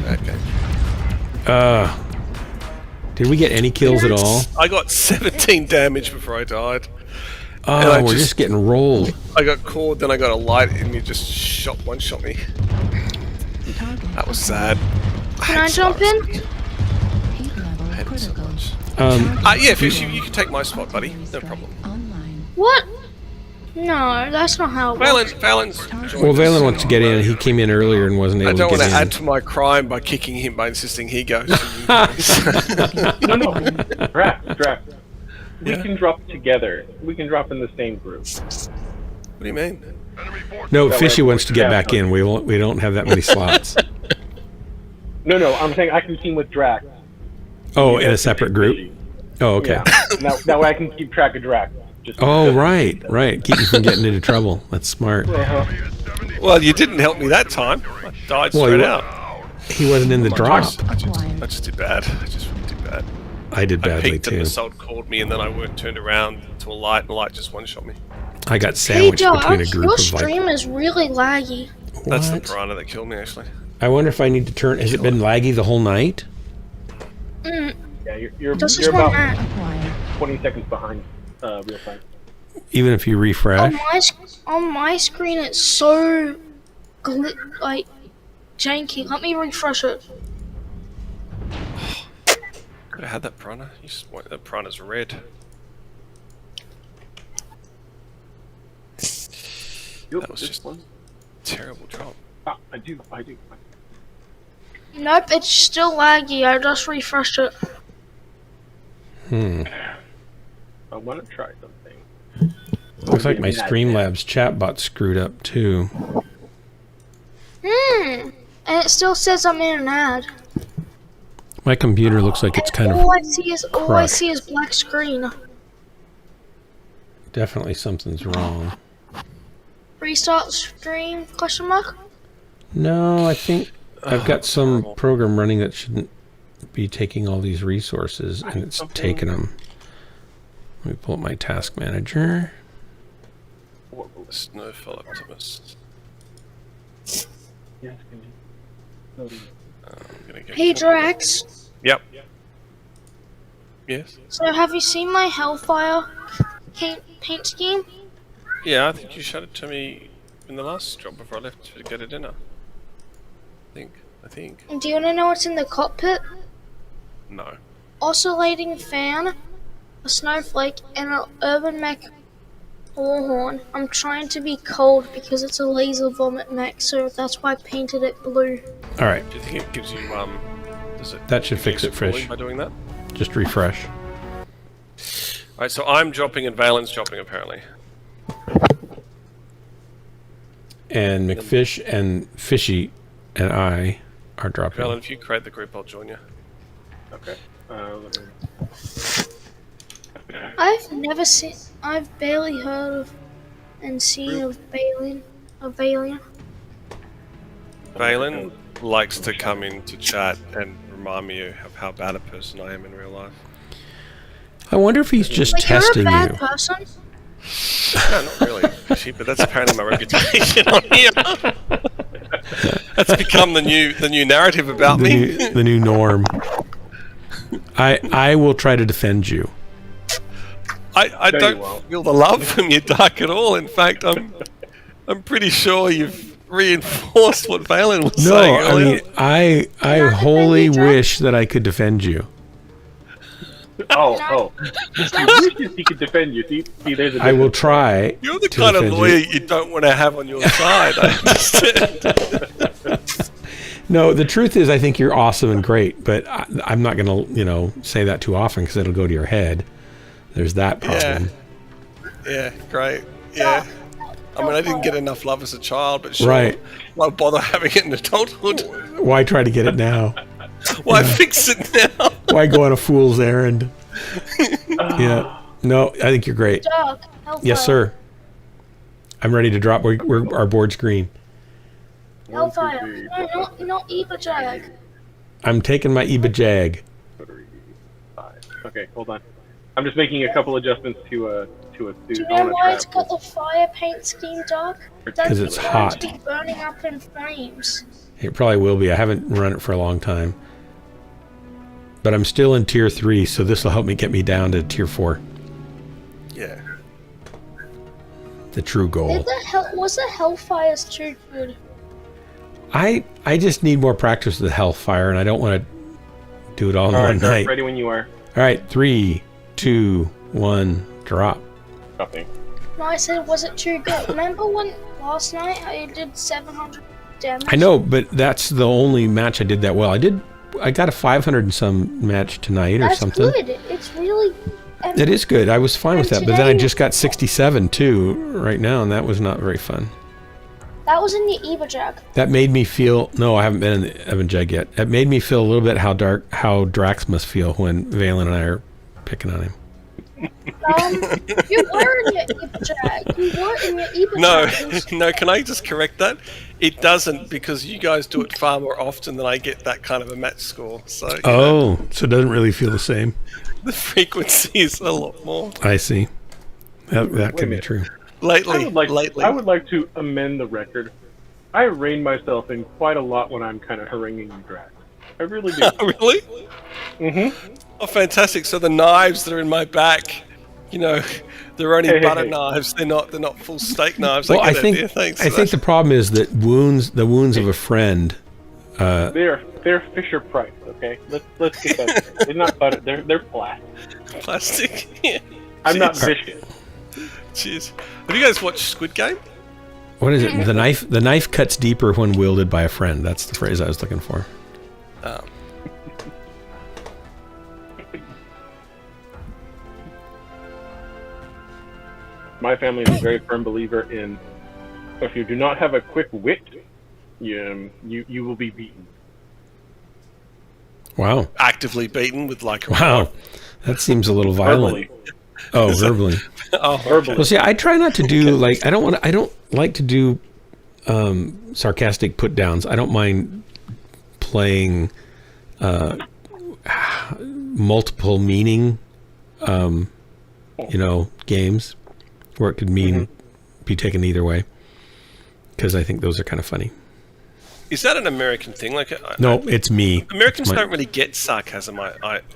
bad game. Did we get any kills at all? I got 17 damage before I died. Oh, we're just getting rolled. I got caught, then I got a light, and you just one-shot me. That was sad. Can I jump in? I hate it so much. Yeah, Fish, you can take my spot, buddy. No problem. What? No, that's not how it works. Valen's Well, Valen wants to get in. He came in earlier and wasn't I able don't to want get to in. add to my crime by kicking him by insisting he goes. No. Draft. We can drop together. We can drop in the same group. What do you mean? No, Fishy wants to get back in. We don't have that many slots. No, I'm saying I can team with Drax. Oh, in a separate group? Oh, okay. Yeah. That way I can keep track of Drax. Oh, right. Keep you from getting into trouble. That's smart. Well, you didn't help me that time. I died straight out. He wasn't in the drop. I just did bad. I just really did bad. I did badly, I peeked and too. the assault called me, and then I turned around to a light, and the light just one-shot me. I got Hey, sandwiched between a Drax, group your of stream is really laggy. That's the What? piranha that killed me, actually. I wonder if I need to turn... Has it been laggy the whole night? Mm. Yeah, you're This is about one 20 seconds behind real time. Even if you refresh? Oh, On my screen, it's so janky. Let me refresh it. Could have had that piranha. That piranha's red. That was just one terrible drop. I do. Nope, it's still laggy. I just refreshed it. I want to try something. Looks like my Streamlabs chatbot screwed up, too. And it still says I'm in an ad. My computer looks like it's kind of All I see is crushed. black screen. Definitely something's wrong. Restart stream? Question mark? No, I think I've got some program running that shouldn't be taking all these resources, and it's taking them. Let me pull up my task manager. Snowfall Optimus. Yes, Hey Drax. Yep. Yes. So have you seen my Hellfire? paint scheme? Yeah, I think you showed it to me in the last job before I left to go to dinner. I think. And do you want to know what's in the cockpit? No. Oscillating fan, a snowflake, and an urban mech warhorn. I'm trying to be cold because it's a laser vomit mech, so that's why I painted it blue. All right. Do you think it gives you that should fix it, Fish. By doing that? Just refresh. Alright, so I'm dropping and Valen's dropping apparently. And McFish and Fishy and I are dropping. Valen, if you create the group, I'll join you. Okay. I've barely heard of and seen of Valen. Valen likes to come into chat and remind me of how bad a person I am in real life. I wonder if he's just But testing you're a bad you. person? No, not really, but that's apparently my reputation on here. That's become the new narrative about me. The new norm. I will try to defend you. I don't feel the love from you, Dark, at all. In fact, I'm pretty sure you've reinforced what Valen was saying. No, I mean, I wholly wish that I could defend you. Oh. He wishes he could defend you. See, there's a I will try. You're the kind of lawyer you don't want to have on your side. I understand. No, the truth is, I think you're awesome and great, but I'm not going to, say that too often because it'll go to your head. There's that problem. Yeah, great. Yeah. I mean, I didn't get enough love as a child, but sure. Right. Why bother having it in adulthood? Why try to get it now? Why fix it now? Why go on a fool's errand? Yeah. No, I think you're great. Doug, Yes, sir. I'm ready to drop. Our board's green. Hellfire. No, not Eva Jag. I'm taking my Eba Jag. 3, 5. Okay, hold on. I'm just making a couple adjustments to a suit. Do you know why it's got the fire paint scheme, Doug? Because it's hot. It's burning up in flames. It probably will be. I haven't run it for a long time. But I'm still in tier 3, so this will help me get me down to tier 4. Yeah. The true goal. Was the Hellfires too good? I just need more practice with the Hellfire, and I don't want to do it all in one night. Ready when you are. All right, 3, 2, 1, drop. Dropping. No, I said, was it too good? Remember when last night I did 700 damage? I know, but that's the only match I did that well. I got a 500 and some match tonight or something. That's good. It's really... It is good. I was fine with that, but then I just got 67 too right now, and that was not very fun. That was in the Eva Jag. That made me feel... No, I haven't been in the Evan Jag yet. It made me feel a little bit how Drax must feel when Valen and I are picking on him. You were in your Eva Jag. You were in your Eva Jag. No, can I just correct that? It doesn't, because you guys do it far more often than I get that kind of a match score. So so it doesn't really feel the same. The frequency is a lot more. I see. That could be true. Lately. I would like to amend the record. I rein myself in quite a lot when I'm kind of haranguing Drax. I really do. Really? Mm-hmm. Oh, fantastic! So the knives that are in my back, they're only butter knives. They're not full steak knives. Well, I think the problem is that the wounds of a friend. They're Fisher Price. Okay, let's get that straight. They're not butter. They're plastic. Plastic. Yeah. I'm not vicious. Cheers. Have you guys watched Squid Game? What is it? The knife cuts deeper when wielded by a friend. That's the phrase I was looking for. My family is a very firm believer in, if you do not have a quick wit, you will be beaten. Wow. Actively beaten with like a wow. That seems a little violent. Verbally. Oh, verbally. Verbally. Well, see, I try not to do I don't like to do sarcastic put downs. I don't mind playing multiple meaning games where it could be taken either way, because I think those are kind of funny. Is that an American thing? No, it's me. Americans don't really get sarcasm.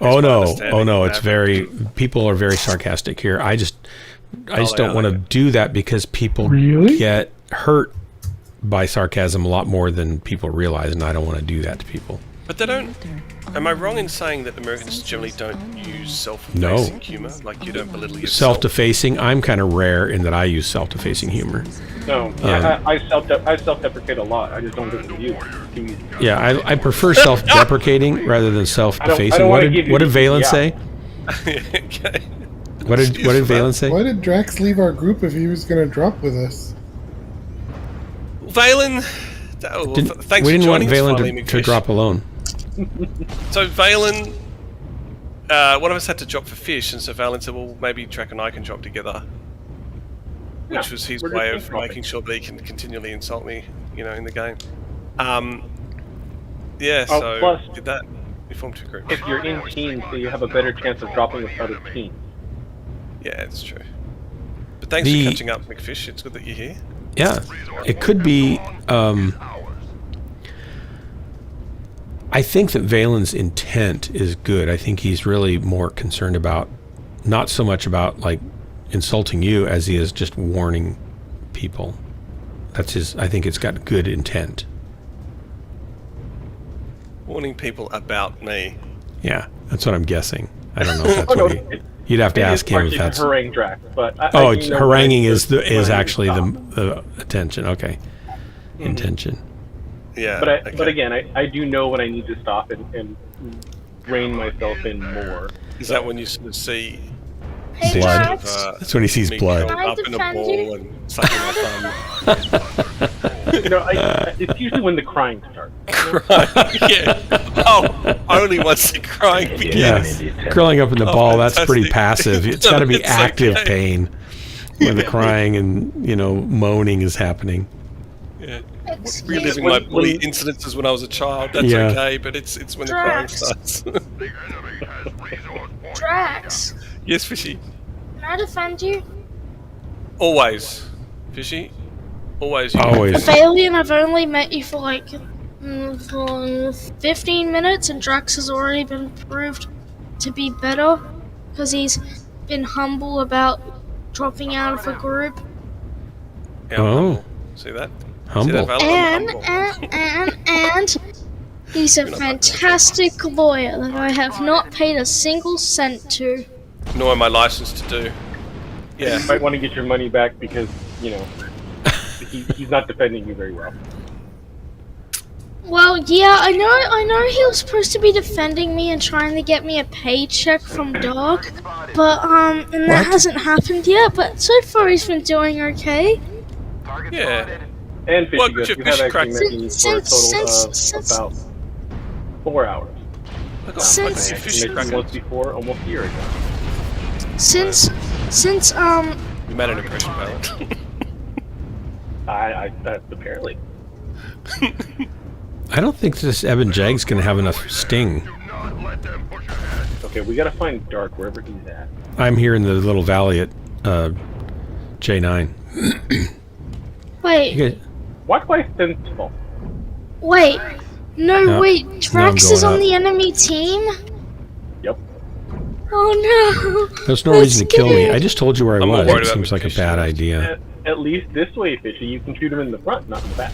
Oh no, it's very. People are very sarcastic here. I just don't want to do that because people get hurt by sarcasm a lot more than people realize, and I don't want to do that to people. But they don't. Am I wrong in saying that Americans generally don't use self-defacing humor? Like you don't belittle yourself. Self-defacing. I'm kind of rare in that I use self-defacing humor. No, I self-deprecate a lot. I just don't do it with you. Yeah, I prefer self-deprecating rather than self-defacing. What did Valen say? Okay. What did Valen say? Why did Drax leave our group if he was going to drop with us? Valen. Thanks we didn't for want joining Valen to drop alone. So Valen, one of us had to drop for fish, and so Valen said, "Well, maybe Drac and I can drop together," which was his way of making sure that he can continually insult me, in the game. So plus, did that. We formed two groups. If you're in teams, so you have a better chance of dropping with other teams. Yeah, it's true. But thanks for catching up, McFish. It's good that you're here. Yeah, it could be. I think that Valen's intent is good. I think he's really more concerned about, not so much about like insulting you as he is just warning people. That's his. I think it's got good intent. Warning people about me. Yeah, that's what I'm guessing. I don't know if that's what he. You'd have to ask him if that's. Harangue Drac, but haranguing is actually the attention. Okay, intention. Yeah. But again, I do know when I need to stop and rein myself in more. Is that when you sort of see blood? That's when he sees blood. Up in a ball and sucking my thumb. It's usually when the crying starts. Yeah. Oh, only once the crying begins. Yeah. Curling up in the ball, that's pretty passive. It's got to be active pain when the crying and, moaning is happening. Yeah. Reliving my bully incidences when I was a child, that's okay, but it's when the crying starts. Drax. Yes, Fishy? Can I defend you? Always. Fishy? Always. Valiant, I've only met you for 15 minutes, and Drax has already been proved to be better because he's been humble about dropping out of a group. Yeah, see that? Humble. See that, And he's a fantastic lawyer that I have not paid a single cent to. Nor am I licensed to do. Yeah. You might want to get your money back because, he's not defending you very well. Well, yeah, I know he was supposed to be defending me and trying to get me a paycheck from Dog, but and that hasn't happened yet, but so far he's been doing okay. Yeah. And Fishy, you have actually met me for a total of about 4 hours. Since once before, almost a year ago. Since You made an impression, Valen. That's apparently. I don't think this Eben Jag's gonna have enough sting. Okay, we gotta find Dark wherever he's at. I'm here in the little valley at J9. Wait. Why do I sense fall? Wait. No, wait. Drax is on the enemy team? Yep. Oh no. There's no reason to kill me. I just told you where I was. It seems like a bad idea. At least this way, Fishy, you can shoot him in the front, not in the back.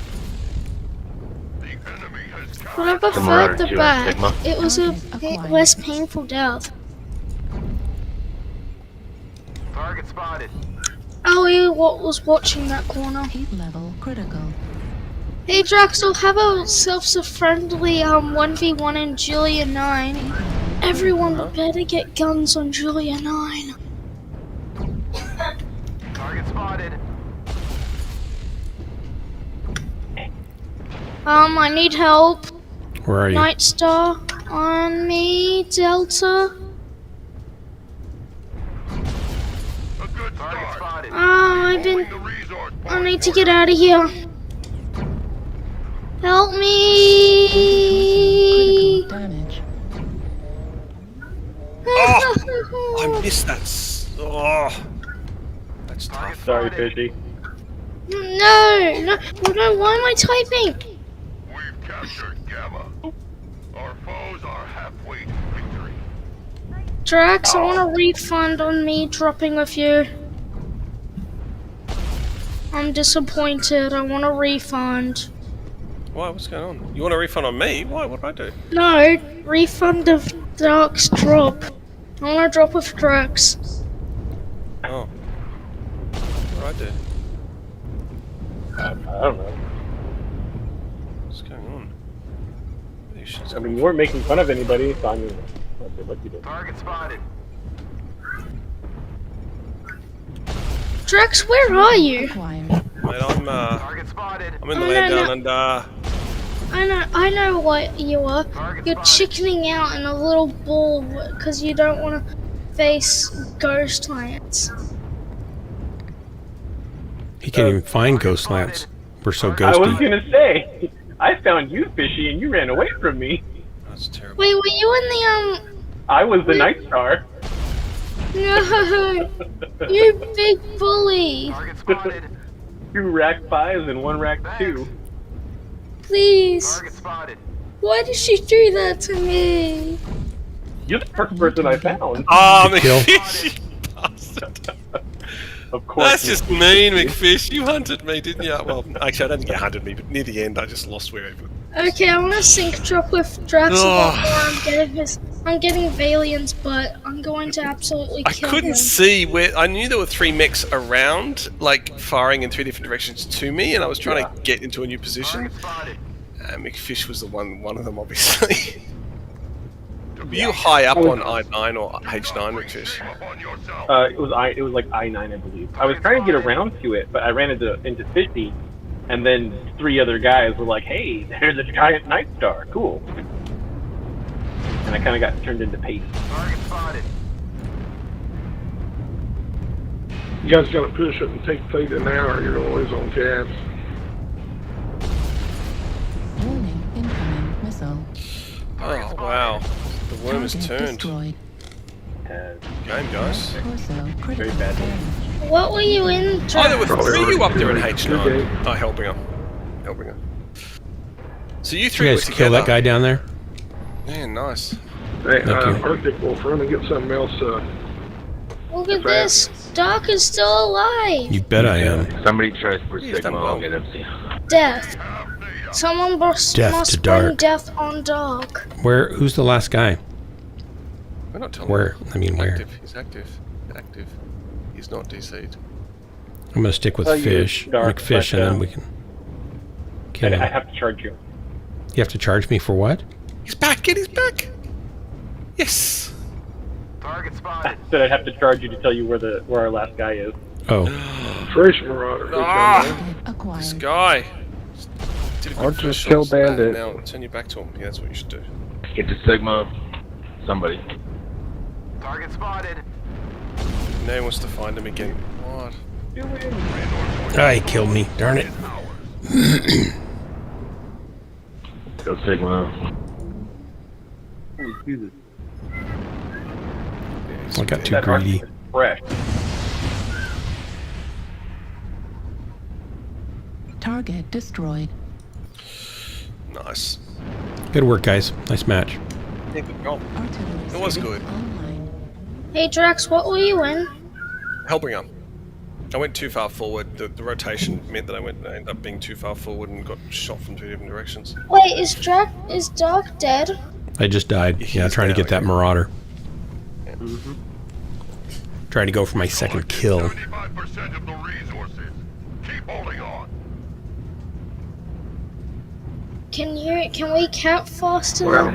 But I preferred the back. It was a less painful death. Target spotted. Oh, he was watching that corner. Heat level critical. Hey Draxel, have ourselves a friendly 1v1 in Julia 9. Everyone better get guns on Julia 9. Target spotted. I need help. Where are you? Night Star on me, Delta. Target spotted. I need to get out of here. Help me! Damage. Oh, I missed that. That's tough. Sorry, Fishy. No, why am I typing? We've captured Gamma. Our foes are halfway to victory. Drax, I want a refund on me dropping with you. I'm disappointed. I want a refund. Why? What's going on? You want a refund on me? Why? What did I do? No, refund of Dark's drop. I want to drop with Drax. Oh. What did I do? I don't know. What's going on? I mean, you weren't making fun of anybody, so I mean, what you did. Target spotted. Drax, where are you? Mate, Target spotted. I'm in the land down under. I know what you are. You're chickening out in a little ball because you don't want to face ghost lands. He can't even find ghost lands. We're so ghosty. I was gonna say, I found you, Fishy, and you ran away from me. That's terrible. Wait, were you in the I was the Night Star. No, you big bully. 2 rack 5s and 1 rack 2. Please. Why did she do that to me? You're the first person I found. Oh, Kill. McFish, you bastard. Of course. That's just mean, McFish. You hunted me, didn't you? Well, actually, I don't think you hunted me, but near the end, I just lost wherever. Okay, I want to sync drop with Drax a lot more. I'm getting Valiant's butt. I'm going to absolutely kill I couldn't him. see where. I knew there were 3 mechs around, like firing in 3 different directions to me, and I was trying to get into a new position. McFish was the one of them, obviously. Were you high up on I9 or H9, McFish? It was like I-9, I believe. I was trying to get around to it, but I ran into Fishy, and then 3 other guys were like, "Hey, there's a giant Night Star, cool." And I kind of got turned into paste. Target spotted. You guys gotta push it and take Theta now, or you're gonna lose on gas. Warning, incoming missile. Oh, wow. The worm has turned. Destroyed. Game, guys. Torso critical Very bad. damage. What were you in, Oh, there Drax? were 3 of you up there in H9. Okay. Oh, Hellbringer. Hellbringer. So you 3 You were guys together. kill that guy down there? Yeah, nice. Hey, Thank you. Arctic Wolf, run and get something else, Look at this. Dark is still alive. You bet I am. Somebody tries for He's done Sigma, well. I'll get him. Death. Someone must Death to bring Dark. death on Dark. Who's the last guy? We're not telling Where? him. I mean, where? Active. He's active. Active. He's not DC'd. I'm gonna stick with Tell you Fish, Dark, McFish, but, and then we can kill him. I have to charge you. You have to charge me for what? He's back. Get his back. Yes. Target I spotted. said I'd have to charge you to tell you where our last guy is. Oh, Fresh Marauder. Acquired. This guy. Did a good Or first just shot, kill it's bad, Bandit. Now turn your back to him. Yeah, that's what you should do. Get the Sigma. Somebody. Target spotted. Now he wants to find him again. What? ah, he killed me. Darn it. Go Sigma. Holy Jesus. I got too That greedy. Arctic is fresh. Target destroyed. Nice. Good work, guys. Nice match. Yeah, good job. Artillery It was system good. online. Hey, Drax, what were you in? Hellbringer. I went too far forward. The rotation meant that I ended up being too far forward and got shot from 2 different directions. Wait, is Dark dead? I just died. Yeah, He's trying to down get that again. Marauder. Trying to go for my second kill. 75% of the resources. Keep holding on. Can we count faster? Well,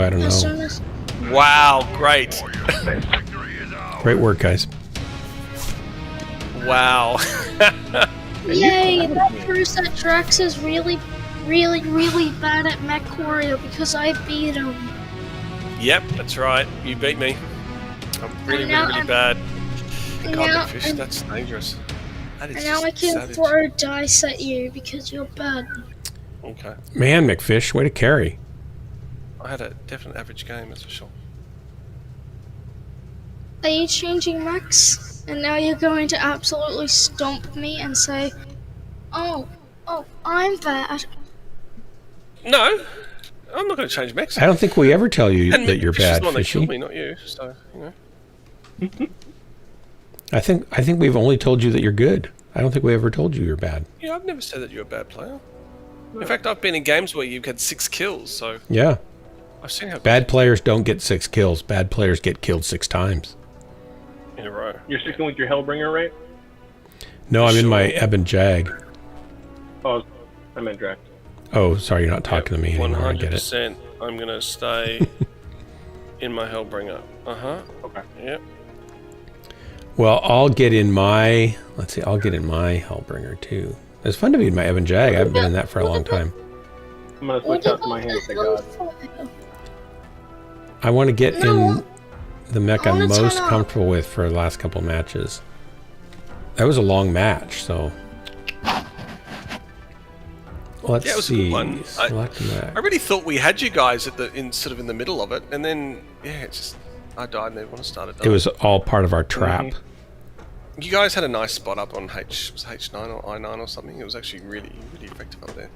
I don't As know. soon as Wow, great. Great work, guys. Wow. Yay, that proves that Drax is really bad at Mechwarrior because I beat him. Yep, that's right. You beat me. I'm really, now really I'm- bad. And God, now, McFish, that's dangerous. That is and now just I can savage. throw dice at you because you're bad. Okay. Man, McFish, way to carry. I had a definite average game, that's for sure. Are you changing Mechs? And now you're going to absolutely stomp me and say, oh, I'm bad. No, I'm not going to change Mechs. I don't think we ever tell you And that you're McFish is bad, the one that Fishy. killed me, not you. So, you know. I think we've only told you that you're good. I don't think we ever told you you're bad. Yeah, I've never said that you're a bad player. In fact, I've been in games where you've had 6 kills, so... Yeah. I've seen how... Bad players don't get 6 kills. Bad players get killed 6 times. In a row. You're sticking with your Hellbringer, right? No, I'm in my Ebon Jag. Oh, I meant Drax. Oh, sorry, you're not talking to me anymore. 100%. I get it. I'm going to stay in my Hellbringer. Uh-huh. Okay. Yep. Well, I'll get in my... Let's see, I'll get in my Hellbringer, too. It's fun to be in my Ebon Jag. I haven't been in that for a long time. I'm going to switch out to my hands to God. I want to get in the mech I'm most comfortable with for the last couple matches. That was a long match, so... Let's yeah, it was see. a good one. I really thought we had you guys at the sort of in the middle of it, and then it's just I died and everyone started dying. It was all part of our trap. You guys had a nice spot up on H9 or I9 or something. It was actually really effective up there.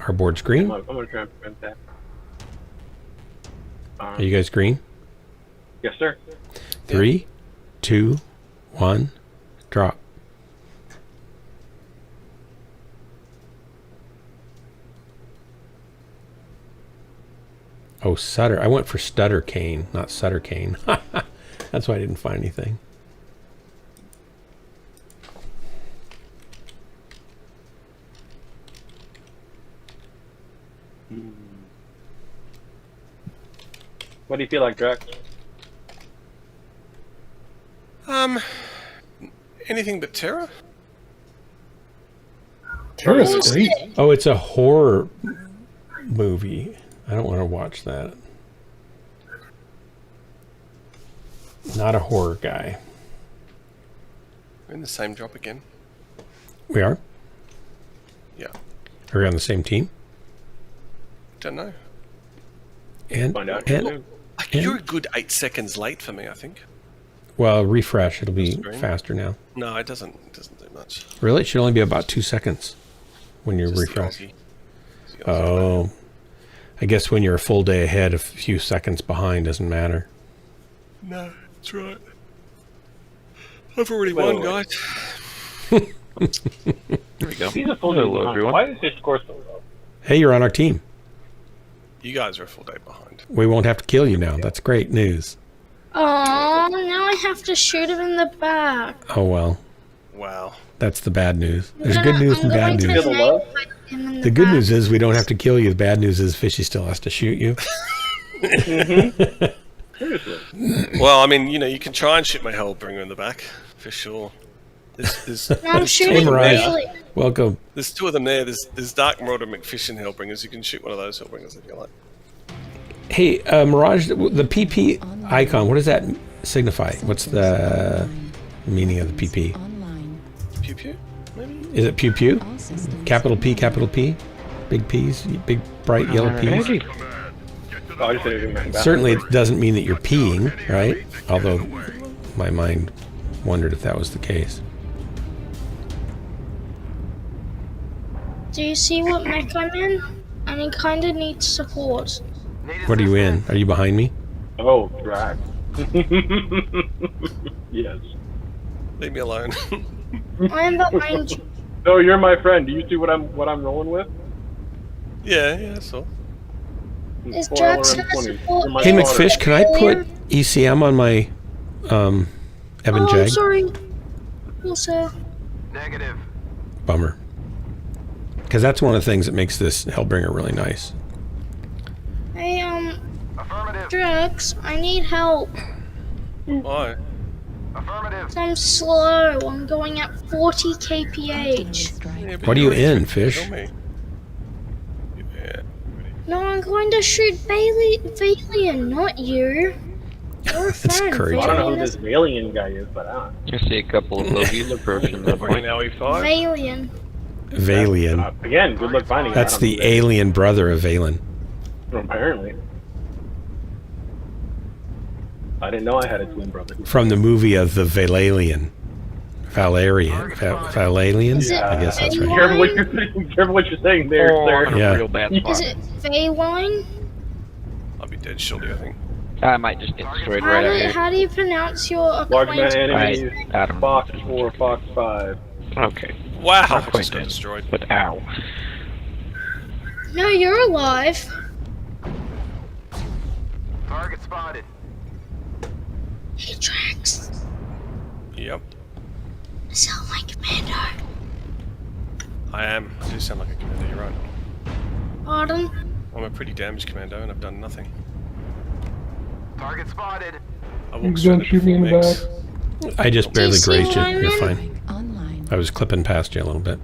Our board's green. I'm going to try and prevent that. Are you guys green? Yes, sir. 3, 2, 1, drop. Oh, Sutter. I went for Stutter Cane, not Sutter Cane. That's why I didn't find anything. What do you feel like, Drax? Anything but terror? Terror's great. Oh, it's a horror movie. I don't want to watch that. Not a horror guy. We're in the same drop again. We are? Yeah. Are we on the same team? Don't know. And, Find out. You're a good 8 seconds late for me, I think. Well, refresh. It'll be faster now. No, it doesn't do much. Really? It should only be about 2 seconds when you refresh. Oh. I guess when you're a full day ahead, a few seconds behind doesn't matter. No, that's right. I've already won, guys. There we go. He's a full day Hello, behind. everyone. Why is his score so low? Hey, you're on our team. You guys are a full day behind. We won't have to kill you now. That's great news. Oh, now I have to shoot him in the back. Oh, well. Wow. That's the bad news. There's good news and bad news. The The good news is we don't have to kill you. The bad news is Fishy still has to shoot you. Well, I mean, you can try and shoot my Hellbringer in the back, for sure. I'm shooting Bailey. Welcome. There's 2 of them there. There's Dark Marauder, McFish, and Hellbringers. You can shoot one of those Hellbringers if you like. Hey, Mirage, the PP icon, what does that signify? What's the meaning of the PP? Pew pew, maybe? Is it pew pew? Capital P, capital P? Big P's? Big bright yellow P's? Oh, I just didn't even remember. Certainly it doesn't mean that you're peeing, right? Although my mind wondered if that was the case. Do you see what mech I'm in? And it kind of needs support. What are you in? Are you behind me? Oh, Drax. Yes. Leave me alone. I am behind you. No, you're my friend. Do you see what I'm rolling with? Yeah, I saw. Is Drax gonna support Hey, me? McFish, can I put ECM on my Ebon I'm Jag? sorry. Also, Negative. Bummer. Because that's one of the things that makes this Hellbringer really nice. hey, Drax, I need help. Why? Affirmative. I'm slow. I'm going at 40 kph. Yeah, What are you in, Fish? Kill me. Yeah. No, I'm going to shoot Valian, not you. You're a friend. encouraging. I don't know who Valian this is alien guy is, but I don't. You see a couple of logies approaching the point. Now we 5. Valian. Valian. Again, good luck finding That's him. the alien brother of Valen. Apparently. I didn't know I had a twin brother. From the movie of the Valerian. Valerian? Valerian? Yeah. I guess that's right. Careful what you're saying, careful what you're saying there, Oh, sir. I'm in Yeah. a real bad Is spot. it Valine? I'll be dead shortly, I think. I might just get destroyed right out here. How do you pronounce your Large amount acquaintance? of enemies. Right, Adam. Fox 4, Fox 5. Okay. Wow, Not I quite just got dead. destroyed. But ow. No, you're alive. Target spotted. Hey, Drax. Yep, I sound like Commando. I am. I do sound like a commando, you're right. Pardon? I'm a pretty damaged commando and I've done nothing. Target spotted. I You walked don't straight shoot me in the Mechs. back. I just barely see grazed you. what I You're mean? fine. I was clipping past you a little bit.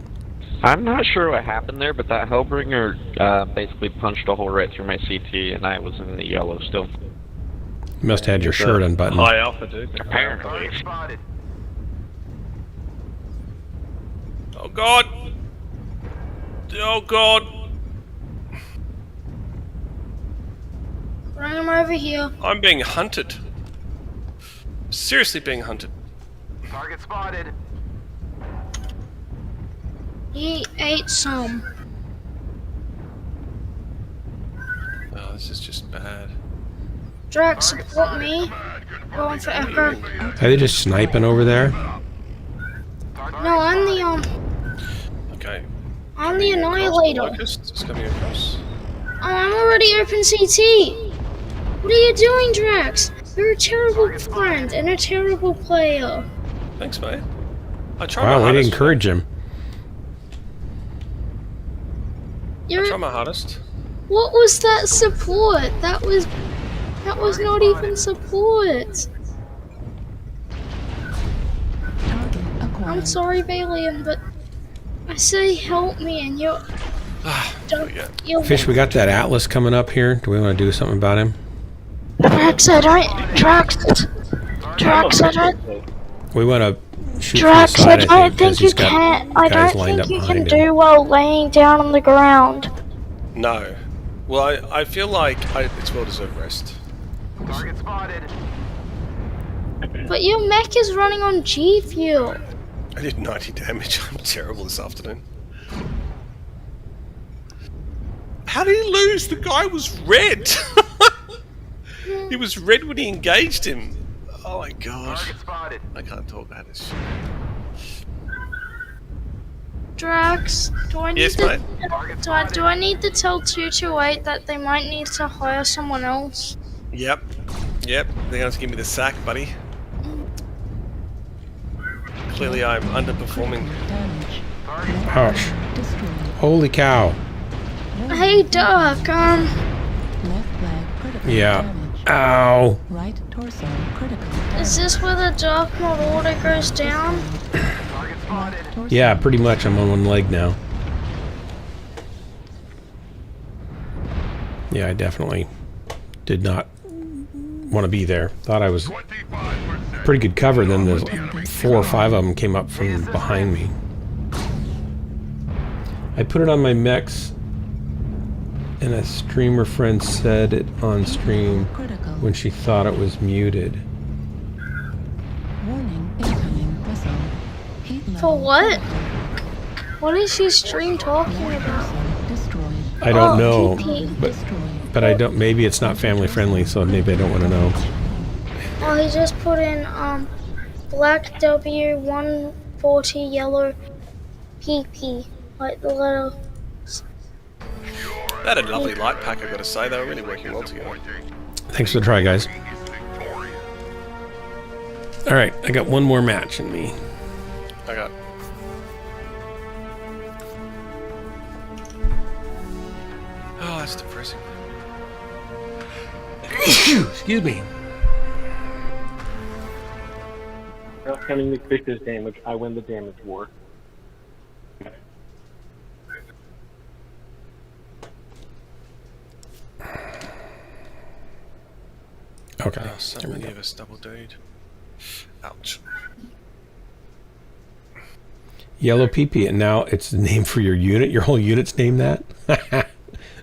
I'm not sure what happened there, but that Hellbringer basically punched a hole right through my CT, and I was in the yellow still. You must have had your shirt unbuttoned. High alpha, dude. Apparently. Target spotted. Oh god! Oh god! Bring him over here. I'm being hunted. Seriously being hunted. Target spotted. He ate some. Oh, this is just bad. Drax, support me. Going for Echo. Are they just sniping over there? No, I'm the Okay. I'm the Annihilator. Locust is coming across. Oh, I'm already open CT. What are you doing, Drax? You're a terrible friend and a terrible player. Thanks, mate. I try Wow, my way to hardest. encourage him. I try my hardest. What was that support? That was not even support. I'm sorry, Balian, but I say help me and you're Fish, we got that Atlas coming up here. Do we want to do something about him? Drax, I don't We want to shoot Drax, from I the side, don't because think you he's got can. I guys don't lined think up you can behind him. do well laying down on the ground. No. Well, I feel like it's well-deserved rest. Target spotted. But your mech is running on G fuel. I did 90 damage. I'm terrible this afternoon. How did he lose? The guy was red. He was red when he engaged him. Oh my god. Target spotted. I can't talk about this shit. Drax, do I need Yes, to mate. do I need to tell 228 that they might need to hire someone else? Yep. They're going to give me the sack, buddy. Clearly I'm underperforming. Ouch. Holy cow. Hey, Doc, Yeah. Ow. Right torso critical. is this where the Dark Marauder goes down? Target spotted. Yeah, pretty much. I'm on one leg now. Yeah, I definitely did not want to be there. Thought I was pretty good cover, then there's 4 or 5 of them came up from behind me. I put it on my Mechs, and a streamer friend said it on stream when she thought it was muted. Warning, incoming missile. Heat level For what? What is she stream talking about? destroyed. I don't know, PP. but I don't. Maybe it's not family friendly, so maybe I don't want to know. Oh, he just put in black W 140 yellow PP, like the letter. That had a lovely light pack, I've got to say. They were really working well together. Thanks for the try, guys. All right, I got one more match in me. I got... Oh, that's depressing. Excuse me. Not counting the Victor's damage, I win the damage war. Okay. Oh, so many of us double D'd. Ouch. Yellow PP, and now it's the name for your unit. Your whole unit's named that?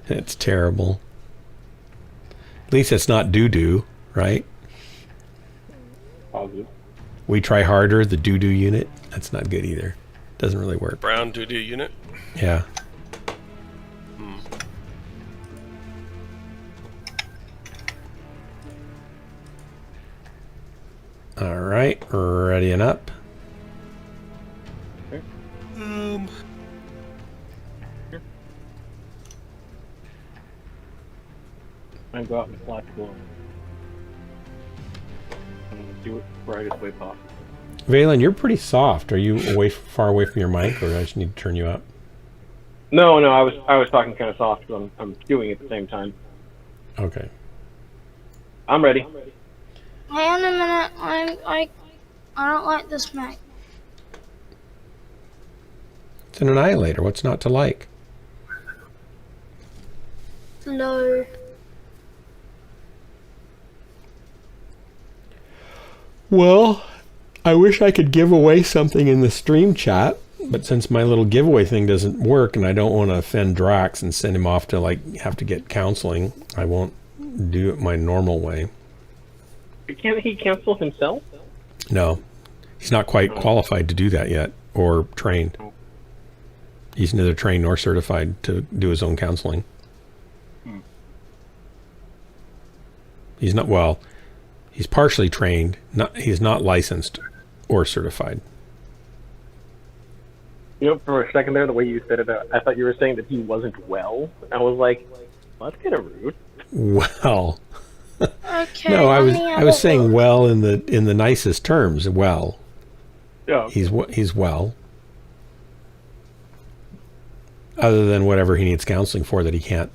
That's terrible. At least it's not doo-doo, right? Positive. We try harder, the doo-doo unit. That's not good either. Doesn't really work. Brown doo-doo unit. Yeah. All right, ready and up. I go out and flash blow. Do it brightest way possible. Valen, you're pretty soft. Are you far away from your mic, or do I just need to turn you up? No, I was talking kind of soft, but I'm doing it at the same time. Okay. I'm ready. Hang on a minute. I don't like this mech. It's an annihilator. What's not to like? Low. Well, I wish I could give away something in the stream chat, but since my little giveaway thing doesn't work and I don't want to offend Drax and send him off to have to get counseling, I won't do it my normal way. Can't he cancel himself? No, he's not quite qualified to do that yet, or trained. He's neither trained nor certified to do his own counseling. He's not, well, he's partially trained. He's not licensed or certified. You know, for a second there, the way you said it, I thought you were saying that he wasn't well. I was like, well, that's kind of rude. Well, Okay. no, I was saying well in the nicest terms. Well, yeah, he's well. Other than whatever he needs counseling for that he can't,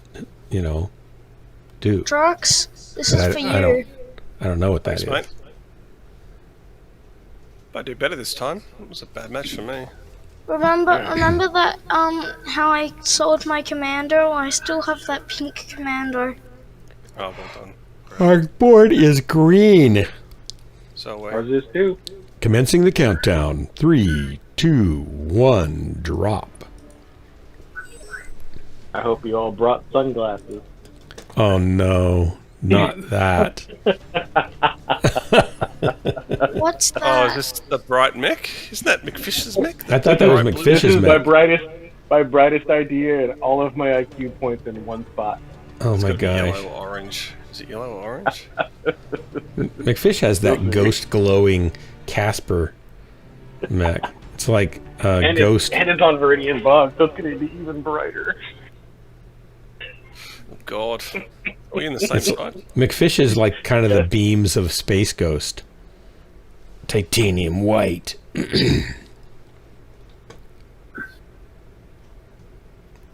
do. Drax, this is for you. I don't know what that Thanks, is. mate. I do better this time. It was a bad match for me. Remember that how I sold my commando? I still have that pink commando. Oh, well done. Our board is green. So ours is too. Commencing the countdown. 3, 2, 1, drop. I hope you all brought sunglasses. Oh no, not that. What's that? Oh, is this the bright mech? Isn't that McFish's mech? I thought that was McFish's This is mech. my brightest idea, and all of my IQ points in one spot. Oh my It's gotta be gosh. Yellow or orange. Is it yellow or orange? McFish has that ghost glowing Casper mech. It's like And ghost. and it's on Viridian Bog, so it's going to be even brighter. Oh, God. Are we in the same side? McFish is like kind of the beams of Space Ghost. Titanium white.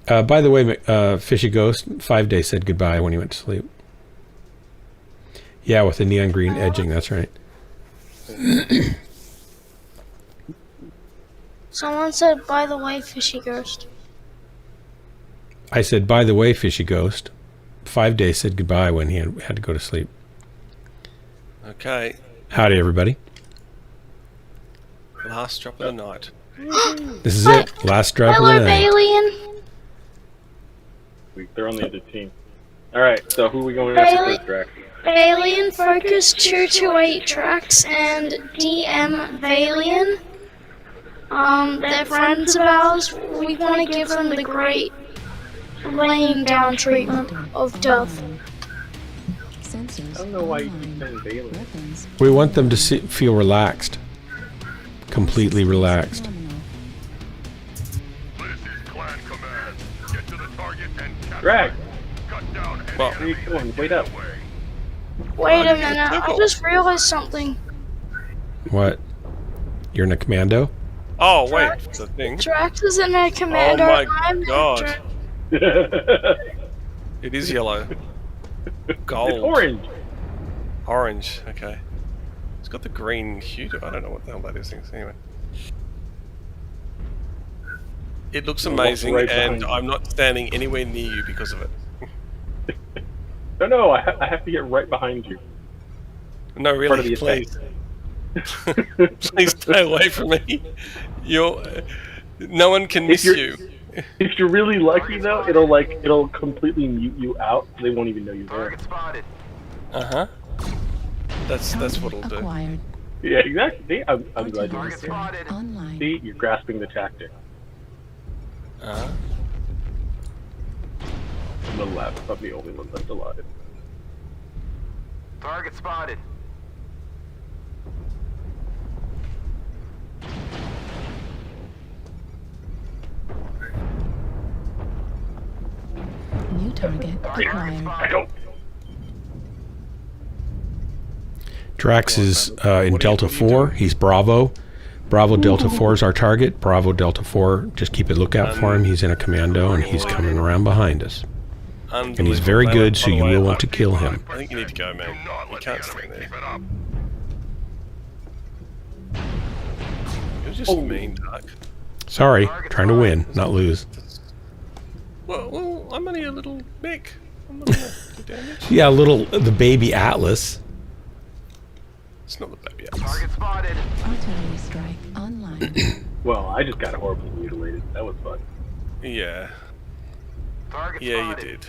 By the way, Fishy Ghost, 5 Day said goodbye when he went to sleep. Yeah, with the neon green edging, that's right. Someone said, by the way, Fishy Ghost. I said, by the way, Fishy Ghost, 5 Day said goodbye when he had to go to sleep. Okay. Howdy, everybody. Last drop of the night. This is it. Last drop Hello, of the night. Balian. They're on the other team. Alright, so who are we going Bailey- after this, Drax? Balian, Focus 228 Drax, and DM Balian. They're friends of ours. We want to give them the great laying down treatment of death. I don't know why you keep saying Bailey. We want them to feel relaxed. Completely relaxed. Drax! Well, where are you going? Wait up. Wait a minute, I just realized something. What? You're in a commando? Oh, wait. It's a thing. Drax is in a commando. Oh, my I'm God. It is yellow. Gold. It's orange. Orange, okay. It's got the green hue to it. I don't know what the hell that is. Anyway. It looks amazing, right and behind you. I'm not standing anywhere near you because of it. No, I have to get right behind you. No, Part of really, the please. Please stay away from me. No one can miss you. If you're really lucky though, it'll completely mute you out. So they won't even know you're there. Uh-huh. That's what it'll do. Acquired. Yeah, exactly. See, I'm glad you're Target spotted. Online. See, you're grasping the tactic. Uh-huh. On the left, I'm the only one that's alive. Target spotted. target acquired. Drax is in Delta 4. He's Bravo. Bravo Delta 4 is our target. Bravo Delta 4, just keep a lookout for him. He's in a commando and he's coming around behind us. And he's very good, so you will want to kill him. I think you need to go, man. You can't stay there. It was just mean, Doc. Sorry, trying to win, not lose. Well, I'm only a little mech. I'm not gonna do damage. Yeah, the baby Atlas. It's not the baby Atlas. Target spotted. Artillery strike online. Well, I just got horribly mutilated. That was fun. Yeah. Target Yeah, you spotted. did.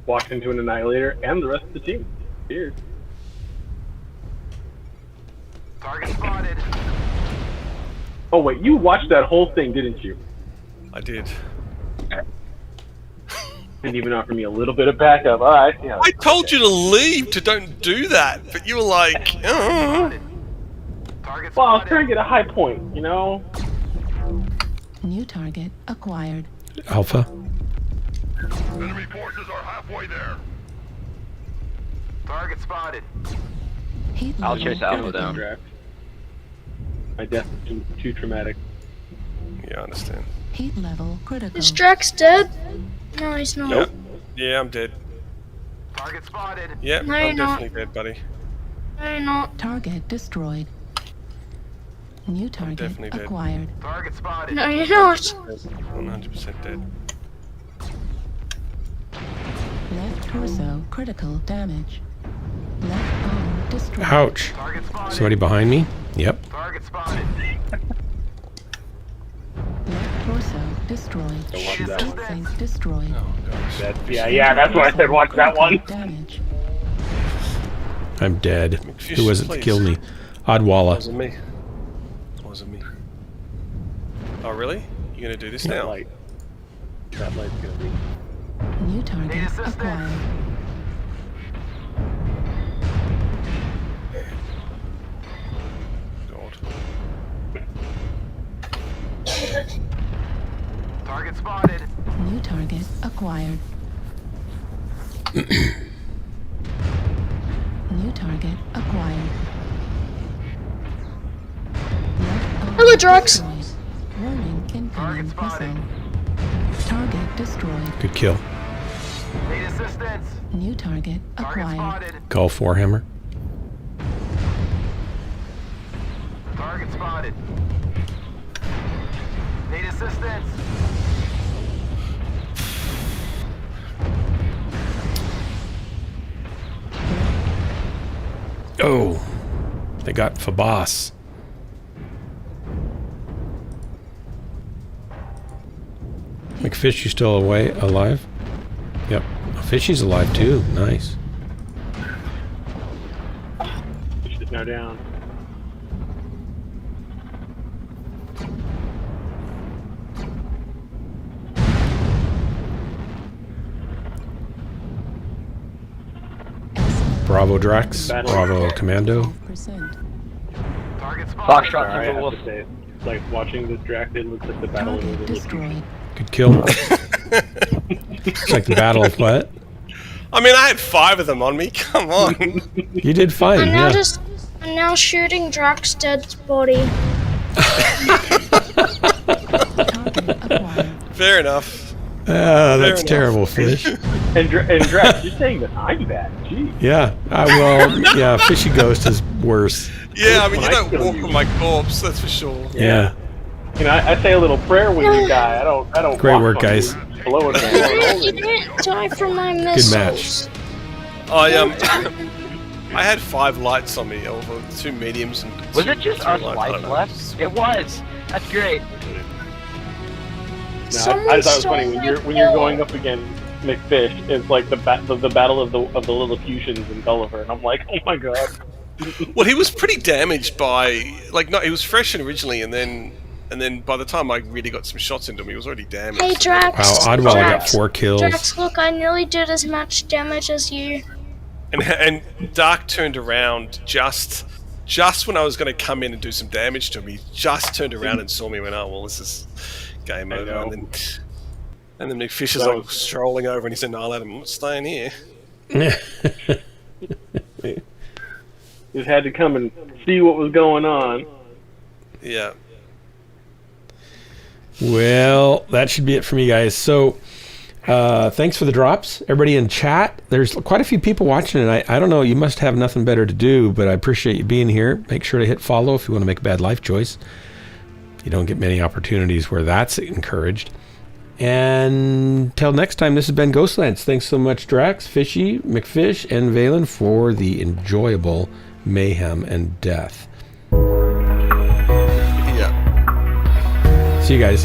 Walked into an Annihilator and the rest of the team. Cheers. Target spotted. Oh wait, you watched that whole thing, didn't you? I did. Didn't even offer me a little bit of backup. Oh, I see how. I told you to leave, to don't do that, but you were like, oh. Well, I was trying to get a high point, you know? New target acquired. Alpha. Enemy forces are halfway there. Target spotted. Heat I'll level chase Alpha critical. down. My death is too traumatic. Yeah, I understand. Heat level critical. Is Drax dead? No, he's not. Nope. Yeah, I'm dead. Target spotted. Yep, No, I'm you're not. definitely dead, buddy. No, you're not. Target destroyed. New target definitely dead. acquired. Target spotted. No, you're not. 100% dead. Left torso critical damage. Left arm destroyed. Ouch. Target spotted. Somebody behind me? Yep. Target spotted. Left torso destroyed. Heat sink destroyed. Oh, gosh. Yeah, that's why I said watch that one. Damage. I'm dead. McFish, Who was it that please. killed me? Oddwalla. Wasn't me. Wasn't me. Oh, really? You're gonna do this That now? light. That light's gonna be. New target Need assistance? acquired. God. Target spotted. New target acquired. New target acquired. Left arm Hello, Drax. destroyed. Warning incoming missile. Target destroyed. Good kill. Need assistance. New target Target acquired. spotted. Gulf Warhammer. Target spotted. Need assistance. Oh. They got Fabas. McFish, you still alive? Yep. Fishy's alive too. Nice. Fish is now down. Bravo Drax. Bravo Commando. 12%. Target spotted. Sorry, I have to say, like watching this draft, it looks like the battle of Target the destroyed. Good kill. It's like the battle of what? I mean, I had 5 of them on me. Come on. You did fine, I'm now yeah. I'm now shooting Drax dead's body. Target acquired. Fair enough. That's enough. terrible, Fish. And Drax, you're saying that I'm bad. Jeez. Yeah. Well, yeah, Fishy Ghost is worse. Yeah, I mean, When you I don't kill walk you. on my corpse, that's for sure. Yeah. You know, I say a little prayer when you die. I don't. Great walk work, on guys. you. Below it. You didn't die from my Good missiles. match. I had 5 lights on me, over 2 mediums and Was two- it just 3 us lights, I lights don't know. left? It was. That's great. No, I thought it was funny when you're going up against McFish. It's like the battle of the Lilliputians and Gulliver, and I'm like, oh my god. Well, he was pretty damaged by, like, no, he was fresh originally, and then by the time I really got some shots into him, he was already damaged. Hey, Drax. Wow, Oddwell got Drax. 4 kills. Drax, look, I nearly did as much damage as you. And Dark turned around just when I was going to come in and do some damage to him. He just turned around and saw me and went, oh, well, this is game I over. know. And then And then McFish is like strolling over and he said, "No, I'll let him stay in here." Just had to come and see what was going on. Yeah. Well, that should be it for me, guys. So, thanks for the drops. Everybody in chat, there's quite a few people watching it. I don't know, you must have nothing better to do, but I appreciate you being here. Make sure to hit follow if you want to make a bad life choice. You don't get many opportunities where that's encouraged. And till next time, this has been Ghostlands. Thanks so much, Drax, Fishy, McFish, and Valen for the enjoyable mayhem and death. Yeah. See you guys.